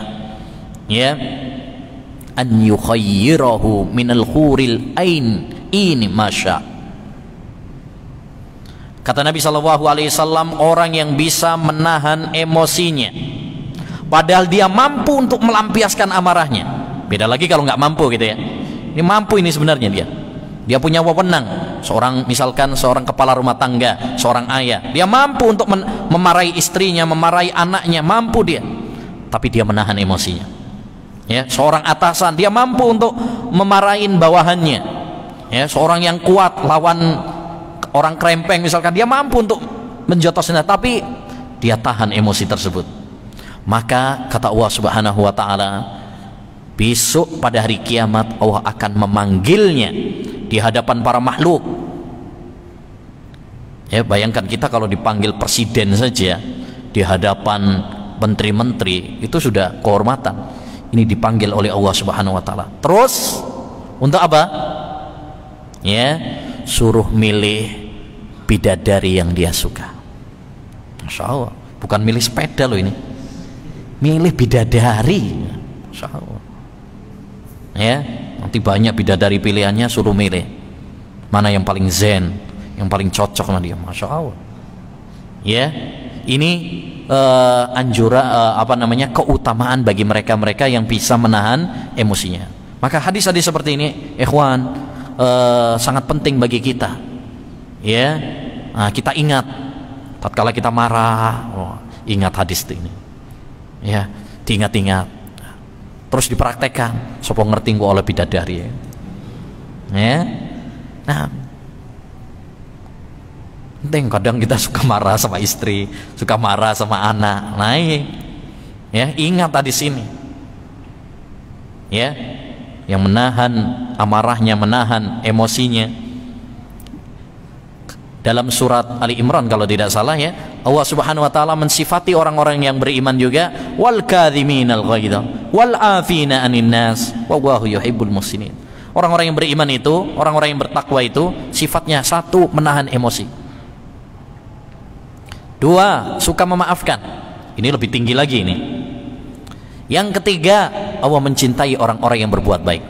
ya, an yukhayyirahu minal huril ain ini masya. Kata Nabi SAW, orang yang bisa menahan emosinya padahal dia mampu untuk melampiaskan amarahnya. Beda lagi kalau nggak mampu gitu ya. Ini mampu, ini sebenarnya dia punya wewenang. Misalkan seorang kepala rumah tangga, seorang ayah, dia mampu untuk memarahi istrinya, memarahi anaknya, mampu dia, tapi dia menahan emosinya. Ya, seorang atasan, dia mampu untuk memarahin bawahannya. Ya, seorang yang kuat lawan orang krempeng misalkan, dia mampu untuk menjotosnya, tapi dia tahan emosi tersebut. Maka kata Allah Subhanahu wa taala, besok pada hari kiamat Allah akan memanggilnya di hadapan para makhluk. Ya, bayangkan kita kalau dipanggil presiden saja di hadapan menteri-menteri itu sudah kehormatan. Ini dipanggil oleh Allah Subhanahu wa taala. Terus untuk apa? Ya, suruh milih bidadari yang dia suka. Masya Allah, bukan milih sepeda loh ini, milih bidadari. Masya Allah. Ya, nanti banyak bidadari pilihannya, suruh milih mana yang paling zen, yang paling cocok sama dia. Masya Allah. Ya, ini keutamaan bagi mereka-mereka yang bisa menahan emosinya. Maka hadis-hadis seperti ini, ikhwan, sangat penting bagi kita. Ya, nah, kita ingat tatkala kita marah, ingat hadis ini. Ya, diingat-ingat. Terus dipraktekkan, sapa ngerti kok oleh bidadari. Ya. Nah, penting kadang kita suka marah sama istri, suka marah sama anak. Nah, ya, ingat hadis ini. Ya, yang menahan amarahnya, menahan emosinya. Dalam surat Ali Imran kalau tidak salah, ya, Allah Subhanahu wa taala mensifati orang-orang yang beriman juga, wal kadhiminal ghaidha wal afina 'anil nas wallahu yuhibbul muhsinin. Orang-orang yang beriman itu, orang-orang yang bertakwa itu sifatnya satu, menahan emosi. Dua, suka memaafkan. Ini lebih tinggi lagi ini. Yang ketiga, Allah mencintai orang-orang yang berbuat baik.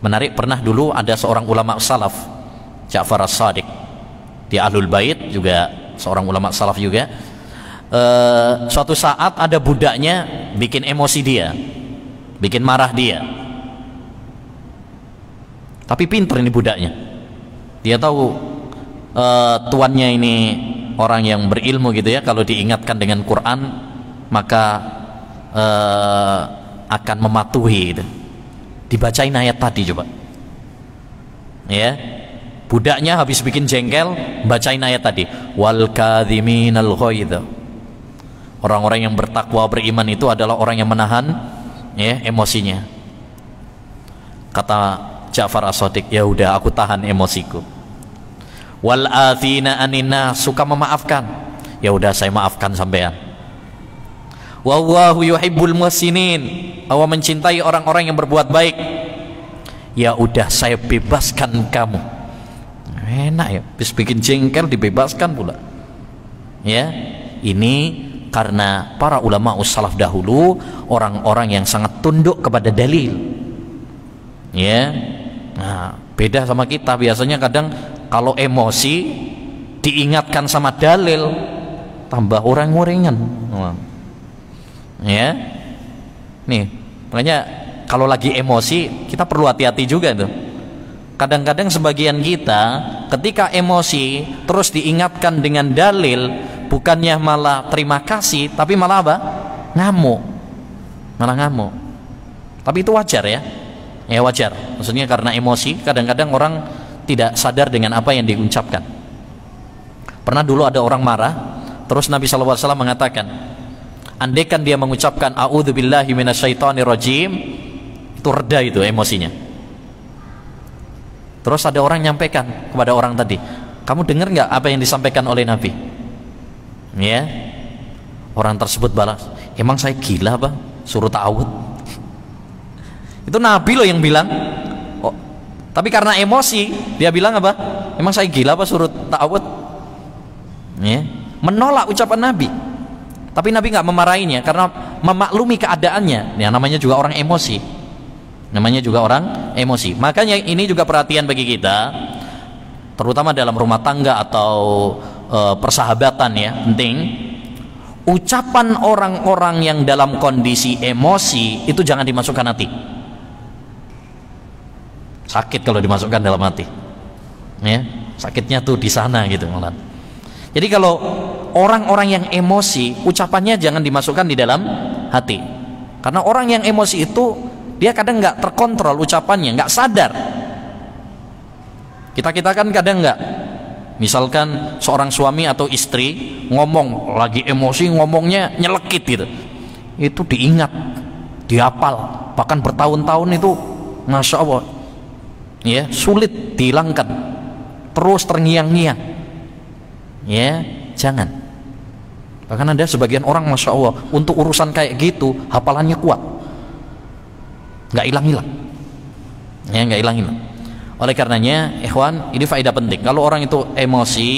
Menarik, pernah dulu ada seorang ulama salaf, Ja'far as-Sadiq, di Ahlul Bait juga, seorang ulama salaf juga. Suatu saat ada budaknya bikin emosi dia, bikin marah dia. Tapi pinter ini budaknya. Dia tahu tuannya ini orang yang berilmu gitu ya, kalau diingatkan dengan Quran maka akan mematuhi gitu. Dibacain ayat tadi coba. Ya. Budaknya habis bikin jengkel, bacain ayat tadi, wal kadhiminal ghaidha. Orang-orang yang bertakwa, beriman itu adalah orang yang menahan, ya, emosinya. Kata Ja'far as-Sadiq, ya udah aku tahan emosiku. Wal afina 'anil nas, suka memaafkan. Ya udah saya maafkan sampean. Wallahu yuhibbul muhsinin, Allah mencintai orang-orang yang berbuat baik. Ya udah saya bebaskan kamu. Enak ya, bis bikin jengkel dibebaskan pula. Ya, ini karena para ulama ussalaf dahulu orang-orang yang sangat tunduk kepada dalil. Ya, nah, beda sama kita. Biasanya kadang kalau emosi diingatkan sama dalil tambah orang-orangan. Ya, nih makanya kalau lagi emosi kita perlu hati-hati juga tuh. Kadang-kadang sebagian kita ketika emosi terus diingatkan dengan dalil, bukannya malah terima kasih, tapi malah apa? Ngamuk. Malah ngamuk. Tapi itu wajar ya. Ya wajar. Maksudnya karena emosi kadang-kadang orang tidak sadar dengan apa yang diucapkan. Pernah dulu ada orang marah, terus Nabi SAW mengatakan, andaikan dia mengucapkan a'udzubillahi minasyaitonirrajim, itu reda itu emosinya. Terus ada orang nyampaikan kepada orang tadi, kamu dengar nggak apa yang disampaikan oleh Nabi? Ya, orang tersebut balas, emang saya gila apa? Suruh ta'awud. Itu Nabi loh yang bilang. Oh, tapi karena emosi dia bilang apa? Emang saya gila apa suruh ta'awud? Ya, menolak ucapan Nabi. Tapi Nabi nggak memarahinya karena memaklumi keadaannya. Ya, namanya juga orang emosi. Namanya juga orang emosi. Makanya ini juga perhatian bagi kita, terutama dalam rumah tangga atau persahabatan ya, penting. Ucapan orang-orang yang dalam kondisi emosi itu jangan dimasukkan hati. Sakit kalau dimasukkan dalam hati. Ya, sakitnya tuh di sana gitu malah. Jadi kalau orang-orang yang emosi, ucapannya jangan dimasukkan di dalam hati. Karena orang yang emosi itu dia kadang nggak terkontrol ucapannya, nggak sadar. Kita kan kadang nggak, misalkan seorang suami atau istri ngomong lagi emosi, ngomongnya nyelekit gitu, itu diingat dihafal, bahkan bertahun-tahun itu, masya Allah, ya sulit dihilangkan, terus terngiang-ngiang. Ya, jangan. Bahkan ada sebagian orang, masya Allah, untuk urusan kayak gitu hafalannya kuat, nggak hilang-hilang. Ya, nggak hilang-hilang. Oleh karenanya, ikhwan, ini faedah penting. Kalau orang itu emosi,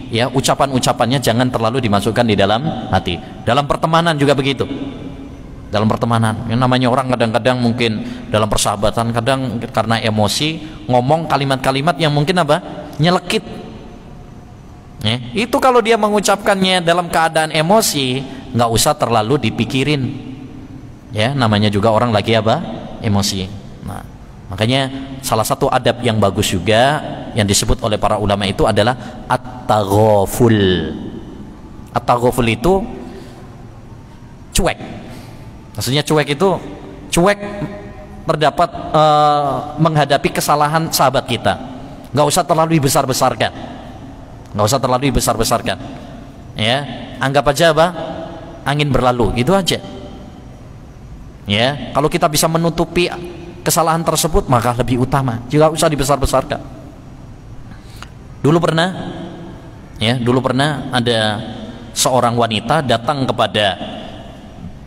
ya ucapan-ucapannya jangan terlalu dimasukkan di dalam hati. Dalam pertemanan juga begitu. Dalam pertemanan, yang namanya orang kadang-kadang mungkin dalam persahabatan, kadang karena emosi ngomong kalimat-kalimat yang mungkin apa? Nyelekit. Ya, itu kalau dia mengucapkannya dalam keadaan emosi, nggak usah terlalu dipikirin. Ya, namanya juga orang lagi apa? Emosi. Nah, makanya salah satu adab yang bagus juga yang disebut oleh para ulama itu adalah at-taghaful. At-taghaful itu cuek. Maksudnya cuek itu cuek terdapat menghadapi kesalahan sahabat kita. Nggak usah terlalu dibesar-besarkan. Nggak usah terlalu dibesar-besarkan. Ya, anggap aja apa? Angin berlalu, itu aja. Ya, kalau kita bisa menutupi kesalahan tersebut maka lebih utama. Juga usah dibesar-besarkan. Dulu pernah ada seorang wanita datang kepada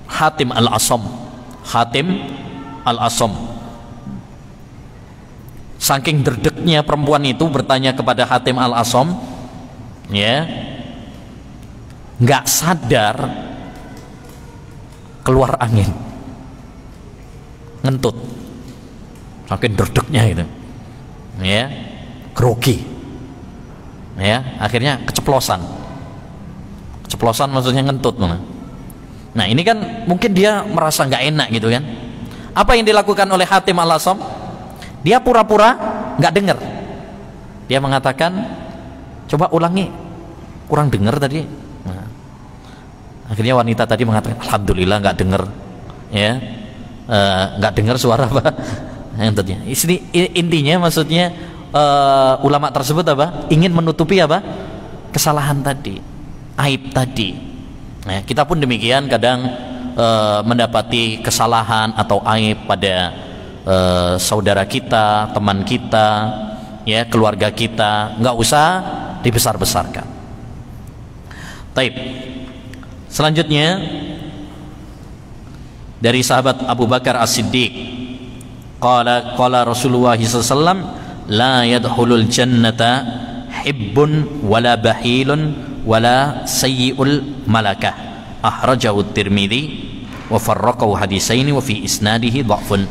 Hatim al-Asam. Saking derdeknya perempuan itu bertanya kepada Hatim al-Asam, ya, nggak sadar keluar angin, ngentut, saking derdeknya itu, ya, grogi, ya, akhirnya keceplosan maksudnya ngentut mana. Nah, ini kan mungkin dia merasa nggak enak gitu kan. Apa yang dilakukan oleh Hatim al-Asam? Dia pura-pura nggak dengar. Dia mengatakan, coba ulangi, kurang dengar tadi. Nah, akhirnya wanita tadi mengatakan, alhamdulillah nggak dengar, ya, nggak dengar suara apa. Intinya maksudnya ulama tersebut apa? Ingin menutupi apa? Kesalahan tadi, aib tadi. Nah, kita pun demikian, kadang mendapati kesalahan atau aib pada saudara kita, teman kita, ya, keluarga kita, nggak usah dibesar-besarkan. Taib. Selanjutnya dari sahabat Abu Bakar As-Siddiq, qala Rasulullah SAW, la yadkhulul jannata hibbun wala bahilun wala sayyi'ul malakah, akhrajahu Tirmidzi wa farraqahu hadisaini wa fi isnadihi dha'fun.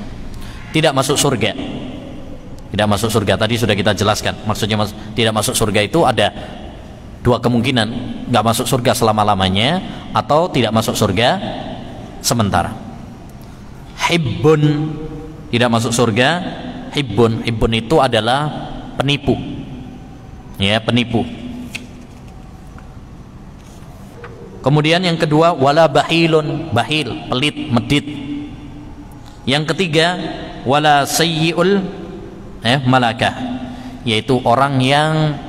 Tidak masuk surga. Tidak masuk surga tadi sudah kita jelaskan. Maksudnya tidak masuk surga itu ada dua kemungkinan, nggak masuk surga selama-lamanya atau tidak masuk surga sementara. Hibbun, tidak masuk surga. Hibbun itu adalah penipu. Ya, penipu. Kemudian yang kedua, wala bahilun, bahil, pelit, medit. Yang ketiga, wala sayyi'ul malakah, yaitu orang yang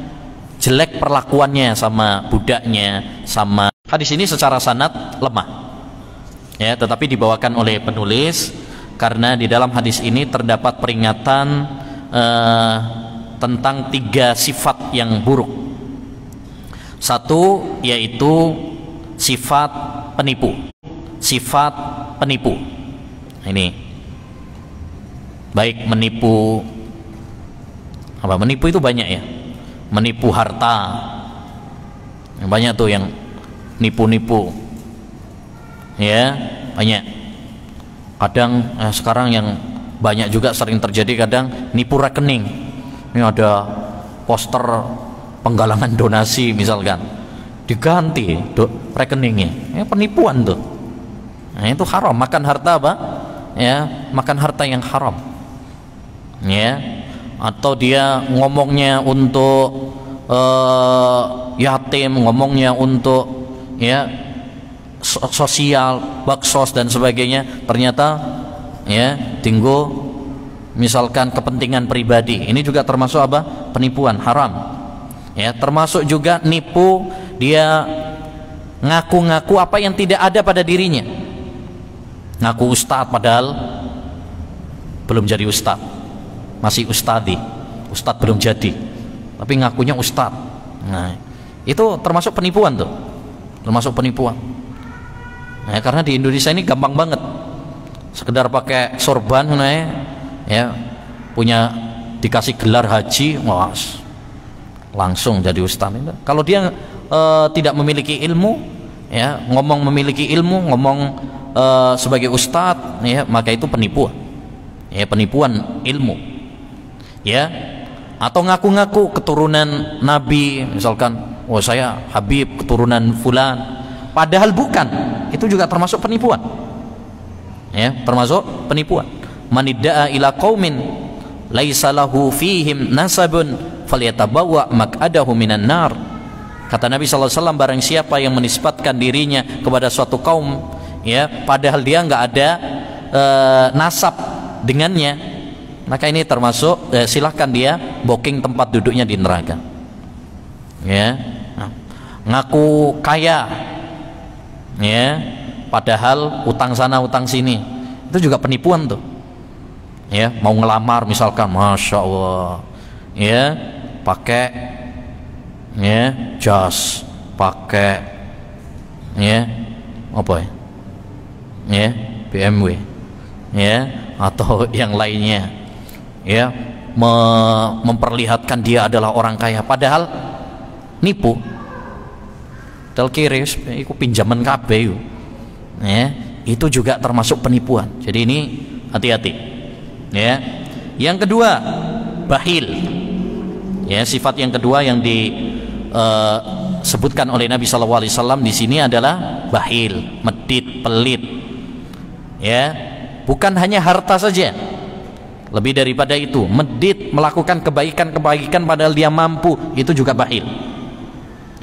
jelek perlakuannya sama budaknya, sama. Hadis ini secara sanad lemah, ya, tetapi dibawakan oleh penulis karena di dalam hadis ini terdapat peringatan tentang 3 sifat yang buruk. Satu, yaitu sifat penipu. Sifat penipu. Ini baik menipu apa? Menipu itu banyak ya. Menipu harta. Banyak tuh yang nipu-nipu. Ya, banyak. Kadang sekarang yang banyak juga sering terjadi, kadang nipu rekening. Ini ada poster penggalangan donasi misalkan, diganti rekeningnya. Penipuan tuh. Nah, itu haram, makan harta apa? Ya, makan harta yang haram. Ya, atau dia ngomongnya untuk yatim, ngomongnya untuk ya sosial, baksos dan sebagainya, ternyata ya tinggu misalkan kepentingan pribadi. Ini juga termasuk apa? Penipuan, haram. Ya, termasuk juga nipu, dia ngaku-ngaku apa yang tidak ada pada dirinya. ngaku ustadz padahal belum jadi ustadz, masih ustadi, ustadz belum jadi, tapi ngakunya ustadz. Nah, itu termasuk penipuan tuh, termasuk penipuan. Nah, karena di Indonesia ini gampang banget, sekedar pakai sorban, ya, punya dikasih gelar haji, wah, langsung jadi ustadz. Kalau dia tidak memiliki ilmu, ya, ngomong memiliki ilmu, ngomong sebagai ustadz, ya, maka itu penipuan, ya, penipuan ilmu, ya. Atau ngaku-ngaku keturunan Nabi, misalkan, oh saya Habib keturunan fulan, padahal bukan. Itu juga termasuk penipuan, ya, termasuk penipuan. Manidda'a ila qaumin laisa lahu fihim nasabun falyatabawwa maq'adahu minan nar. Kata Nabi sallallahu alaihi wasallam, barang siapa yang menisbatkan dirinya kepada suatu kaum, ya, padahal dia nggak ada nasab dengannya, maka ini termasuk silahkan dia booking tempat duduknya di neraka, ya. Nah, ngaku kaya, ya, padahal utang sana utang sini, itu juga penipuan tuh, ya. Mau ngelamar misalkan, masya Allah, ya, pakai, ya, jas, pakai, ya, apa ya, BMW, ya, atau yang lainnya, ya, memperlihatkan dia adalah orang kaya, padahal nipu. Telkiris, itu pinjaman KB, ya, itu juga termasuk penipuan. Jadi ini hati-hati, ya. Yang kedua, bahil, ya, sifat yang kedua yang disebutkan oleh Nabi SAW di sini adalah bahil, medit, pelit, ya. Bukan hanya harta saja, lebih daripada itu, medit, melakukan kebaikan-kebaikan padahal dia mampu, itu juga bahil.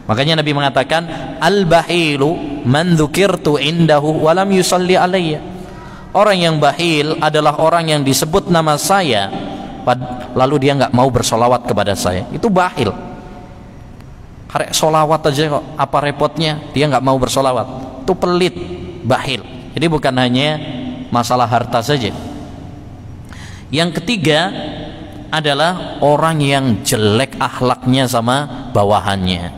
Makanya Nabi mengatakan, al-bahilu man dzukirtu indahu wa lam yusalli alayya. Orang yang bahil adalah orang yang disebut nama saya lalu dia nggak mau bersolawat kepada saya. Itu bahil. Karek solawat aja kok, apa repotnya? Dia nggak mau bersolawat. Itu pelit, bahil. Jadi bukan hanya masalah harta saja. Yang ketiga adalah orang yang jelek akhlaknya sama bawahannya,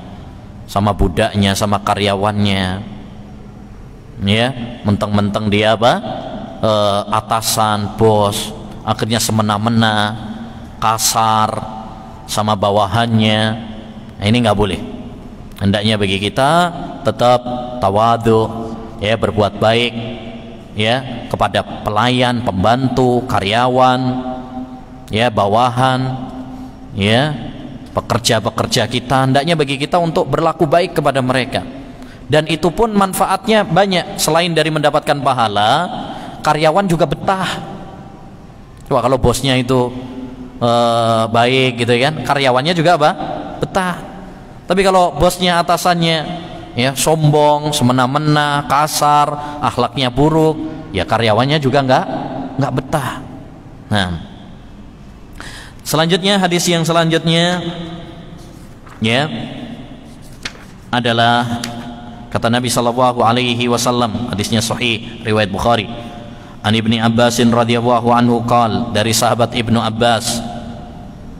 sama budaknya, sama karyawannya, ya, menteng-menteng dia apa, atasan, bos, akhirnya semena-mena, kasar sama bawahannya. Nah, ini nggak boleh. Hendaknya bagi kita tetap tawadhu, ya, berbuat baik, ya, kepada pelayan, pembantu, karyawan, ya, bawahan, ya, pekerja-pekerja kita. Hendaknya bagi kita untuk berlaku baik kepada mereka, dan itu pun manfaatnya banyak. Selain dari mendapatkan pahala, karyawan juga betah. Coba kalau bosnya itu baik gitu kan, karyawannya juga apa? Betah. Tapi kalau bosnya, atasannya, ya, sombong, semena-mena, kasar, akhlaknya buruk, ya karyawannya juga nggak betah. Nah, selanjutnya, hadis yang selanjutnya, ya, adalah kata Nabi sallallahu alaihi wasallam, hadisnya sahih riwayat Bukhari. An Ibni Abbasin radhiyallahu anhu qala, dari sahabat Ibnu Abbas,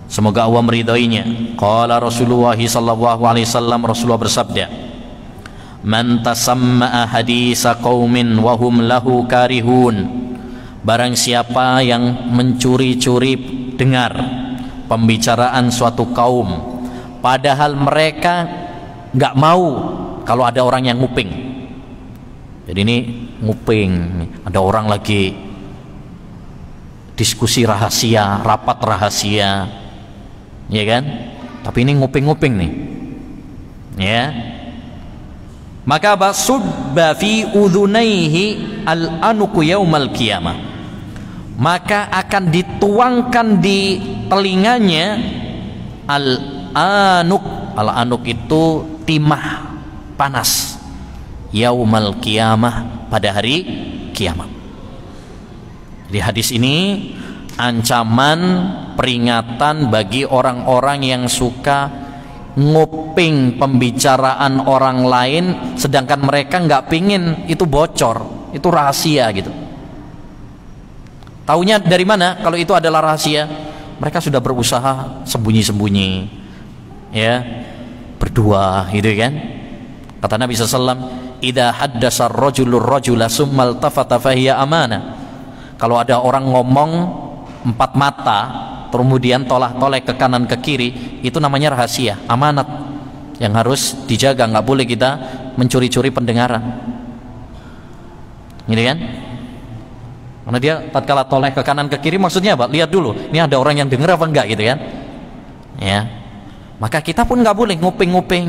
semoga Allah meridainya, qala Rasulullah sallallahu alaihi wasallam, Rasulullah bersabda, man tasamma'a hadisa qaumin wa hum lahu karihun, barang siapa yang mencuri-curi dengar pembicaraan suatu kaum padahal mereka nggak mau kalau ada orang yang nguping. Jadi ini nguping, ada orang lagi diskusi rahasia, rapat rahasia, ya kan, tapi ini nguping-nguping nih, ya. Maka basubba fi udhunaihi al-anuku yaumal qiyamah, maka akan dituangkan di telinganya al-anuk. Al-anuk itu timah panas, yaumal qiyamah, pada hari kiamat. Di hadis ini ancaman, peringatan bagi orang-orang yang suka nguping pembicaraan orang lain sedangkan mereka nggak pingin itu bocor, itu rahasia gitu. Taunya dari mana kalau itu adalah rahasia? Mereka sudah berusaha sembunyi-sembunyi, ya, berdua, gitu kan. Kata Nabi SAW, idza haddasa ar-rajulu ar-rajula summa iltafata fahiya amanah. Kalau ada orang ngomong empat mata kemudian tolak-tolak ke kanan ke kiri, itu namanya rahasia, amanat yang harus dijaga. Nggak boleh kita mencuri-curi pendengaran, gitu kan. Karena dia tatkala toleh ke kanan ke kiri, maksudnya apa? Lihat dulu, ini ada orang yang dengar apa enggak, gitu kan. Ya, maka kita pun nggak boleh nguping-nguping.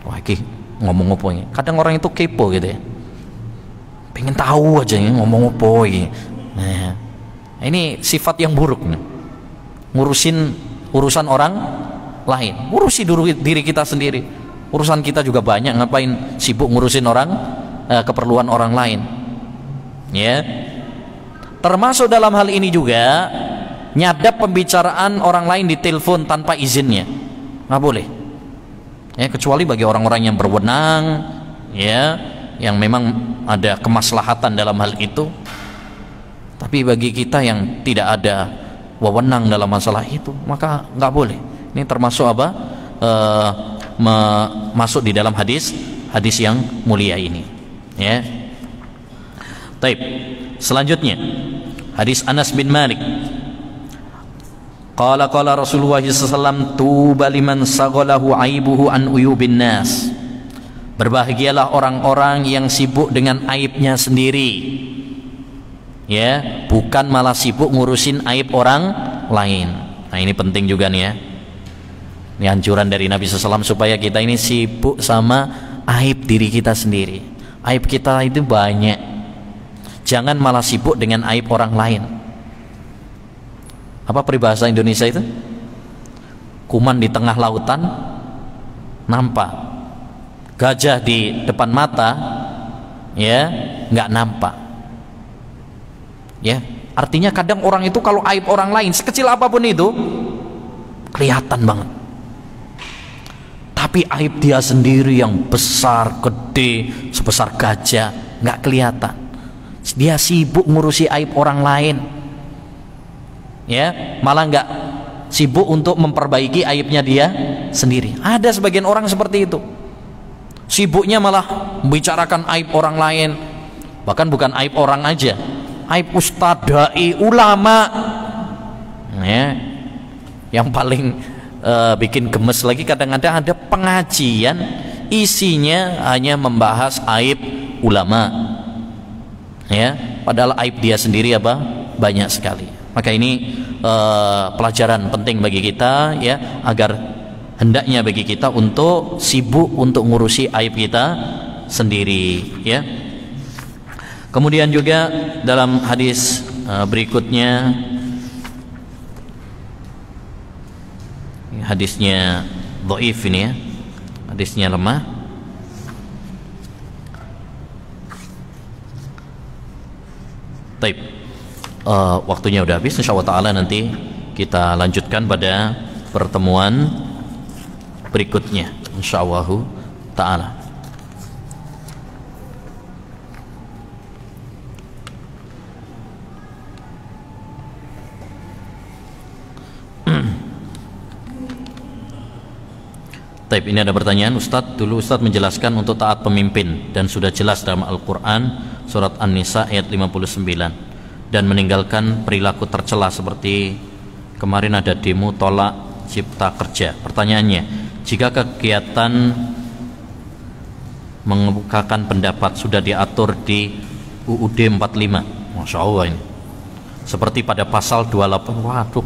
Wah, ini ngomong apa ini? Kadang orang itu kepo gitu ya, pengen tahu aja ya, ngomong apa ini. Nah, ini sifat yang buruk nih. Ngurusin urusan orang lain, ngurusi dulu diri kita sendiri. Urusan kita juga banyak, ngapain sibuk ngurusin orang, keperluan orang lain, ya. Termasuk dalam hal ini juga nyadap pembicaraan orang lain di telepon tanpa izinnya, nggak boleh, ya, kecuali bagi orang-orang yang berwenang, ya, yang memang ada kemaslahatan dalam hal itu. Tapi bagi kita yang tidak ada wewenang dalam masalah itu, maka nggak boleh. Ini termasuk apa? Masuk di dalam hadis yang mulia ini, ya. Taib. Selanjutnya hadis Anas bin Malik. Qala Rasulullah SAW, tuba liman saghalahu aibuhu an uyubin nas. Berbahagialah orang-orang yang sibuk dengan aibnya sendiri, ya, bukan malah sibuk ngurusin aib orang lain. Nah, ini penting juga nih, ya. Ini anjuran dari Nabi SAW supaya kita ini sibuk sama aib diri kita sendiri. Aib kita itu banyak, jangan malah sibuk dengan aib orang lain. Apa peribahasa Indonesia itu? Kuman di tengah lautan nampak, gajah di depan mata, ya, nggak nampak. Ya, artinya kadang orang itu kalau aib orang lain sekecil apapun itu kelihatan banget, tapi aib dia sendiri yang besar, gede, sebesar gajah nggak kelihatan. Dia sibuk ngurusi aib orang lain, ya, malah nggak sibuk untuk memperbaiki aibnya dia sendiri. Ada sebagian orang seperti itu, sibuknya malah membicarakan aib orang lain, bahkan bukan aib orang aja, aib ustadz, dai, ulama, ya. Yang paling bikin gemes lagi, kadang-kadang ada pengajian isinya hanya membahas aib ulama, ya, padahal aib dia sendiri apa banyak sekali. Maka ini pelajaran penting bagi kita, ya, agar hendaknya bagi kita untuk sibuk untuk ngurusi aib kita sendiri, ya. Kemudian juga dalam hadis berikutnya, hadisnya dhaif ini, ya, hadisnya lemah. Taib. Waktunya udah habis, insyaallah taala nanti kita lanjutkan pada pertemuan berikutnya, insyaallah taala. Taib, ini ada pertanyaan, Ustadz. Dulu Ustadz menjelaskan untuk taat pemimpin dan sudah jelas dalam Al-Quran surat An-Nisa ayat 59, dan meninggalkan perilaku tercela seperti kemarin ada demo tolak cipta kerja. Pertanyaannya, jika kegiatan mengemukakan pendapat sudah diatur di UUD 45, Masya Allah, ini seperti pada pasal 28, waduh,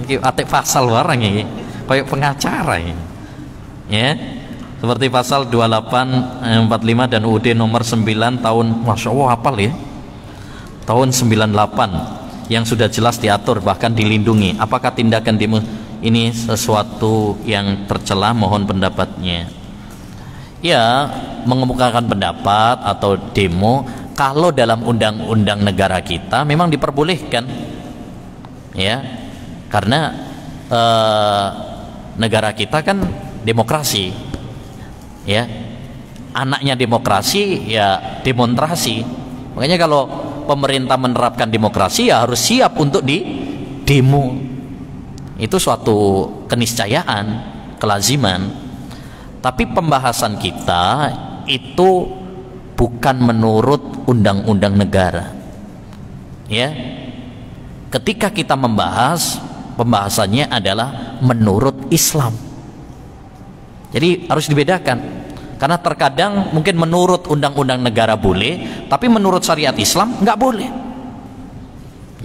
ini atik pasal warang ini, kayak pengacara ini, ya, seperti pasal 28, 45 dan UUD nomor 9 tahun, Masya Allah, hafal ya, tahun 98, yang sudah jelas diatur bahkan dilindungi. Apakah tindakan demo ini sesuatu yang tercela? Mohon pendapatnya. Ya, mengemukakan pendapat atau demo kalau dalam undang-undang negara kita memang diperbolehkan, ya, karena negara kita kan demokrasi, ya, anaknya demokrasi ya demonstrasi. Makanya kalau pemerintah menerapkan demokrasi, ya harus siap untuk di demo. Itu suatu keniscayaan, kelaziman. Tapi pembahasan kita itu bukan menurut undang-undang negara. Ya. Ketika kita membahas, pembahasannya adalah menurut Islam. Jadi harus dibedakan. Karena terkadang mungkin menurut undang-undang negara boleh, tapi menurut syariat Islam nggak boleh.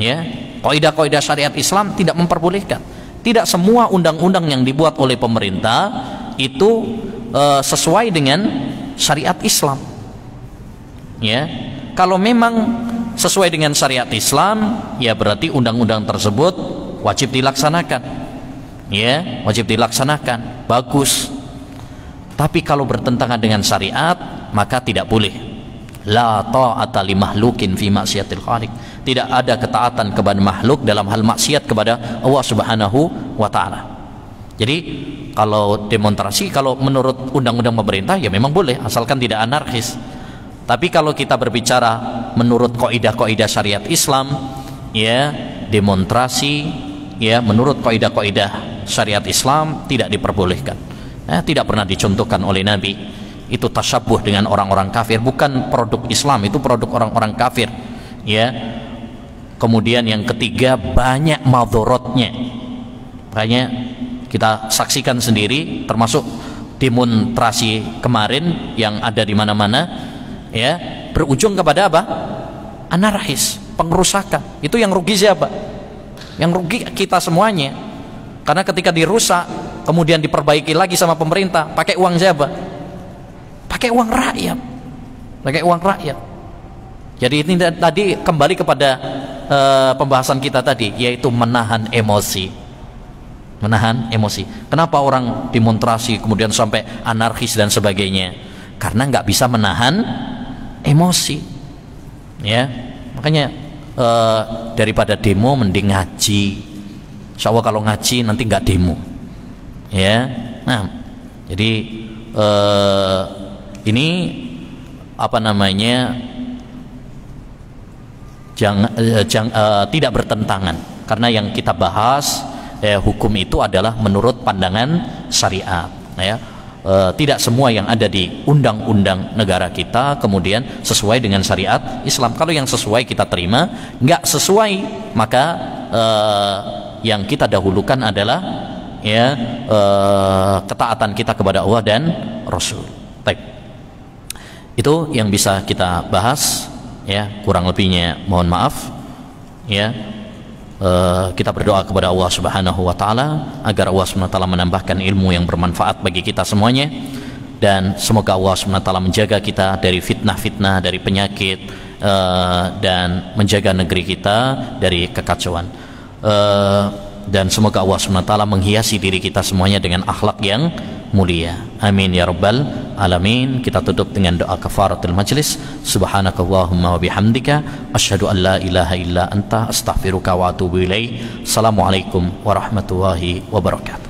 Ya, kaidah-kaidah syariat Islam tidak memperbolehkan. Tidak semua undang-undang yang dibuat oleh pemerintah itu sesuai dengan syariat Islam. Ya, kalau memang sesuai dengan syariat Islam, ya berarti undang-undang tersebut wajib dilaksanakan. Ya, wajib dilaksanakan. Bagus. Tapi kalau bertentangan dengan syariat, maka tidak boleh. La ta'ata li makhlukin fi maksiatil khaliq. Tidak ada ketaatan kepada makhluk dalam hal maksiat kepada Allah Subhanahu wa taala. Jadi kalau demonstrasi, kalau menurut undang-undang pemerintah, ya memang boleh asalkan tidak anarkis. Tapi kalau kita berbicara menurut kaidah-kaidah syariat Islam, ya demonstrasi, ya menurut kaidah-kaidah syariat Islam tidak diperbolehkan. Tidak pernah dicontohkan oleh Nabi. Itu tasyabuh dengan orang-orang kafir, bukan produk Islam, itu produk orang-orang kafir. Ya. Kemudian yang ketiga, banyak madorotnya. Banyak kita saksikan sendiri, termasuk demonstrasi kemarin yang ada di mana-mana, ya, berujung kepada apa? Anarkis, pengerusakan. Itu yang rugi siapa? Yang rugi kita semuanya. Karena ketika dirusak, kemudian diperbaiki lagi sama pemerintah, pakai uang siapa? Pakai uang rakyat. Pakai uang rakyat. Jadi ini tadi kembali kepada pembahasan kita tadi, yaitu menahan emosi. Menahan emosi. Kenapa orang demonstrasi kemudian sampai anarkis dan sebagainya? Karena nggak bisa menahan emosi. Ya, makanya daripada demo mending ngaji. Insya Allah kalau ngaji nanti nggak demo. Ya, nah, jadi ini apa namanya, tidak bertentangan, karena yang kita bahas hukum itu adalah menurut pandangan syariat. Ya, tidak semua yang ada di undang-undang negara kita kemudian sesuai dengan syariat Islam. Kalau yang sesuai kita terima, nggak sesuai maka yang kita dahulukan adalah ya ketaatan kita kepada Allah dan Rasul. Baik. Itu yang bisa kita bahas, ya, kurang lebihnya mohon maaf. Ya, kita berdoa kepada Allah Subhanahu wa taala agar Allah Subhanahu wa taala menambahkan ilmu yang bermanfaat bagi kita semuanya, dan semoga Allah Subhanahu wa taala menjaga kita dari fitnah-fitnah, dari penyakit, dan menjaga negeri kita dari kekacauan. Dan semoga Allah SWT menghiasi diri kita semuanya dengan akhlak yang mulia. Amin ya rabbal alamin. Kita tutup dengan doa kafaratul majlis. Subhanakallahumma wa bihamdika asyhadu an la ilaha illa anta astaghfiruka wa atubu ilaik. Assalamualaikum warahmatullahi wabarakatuh.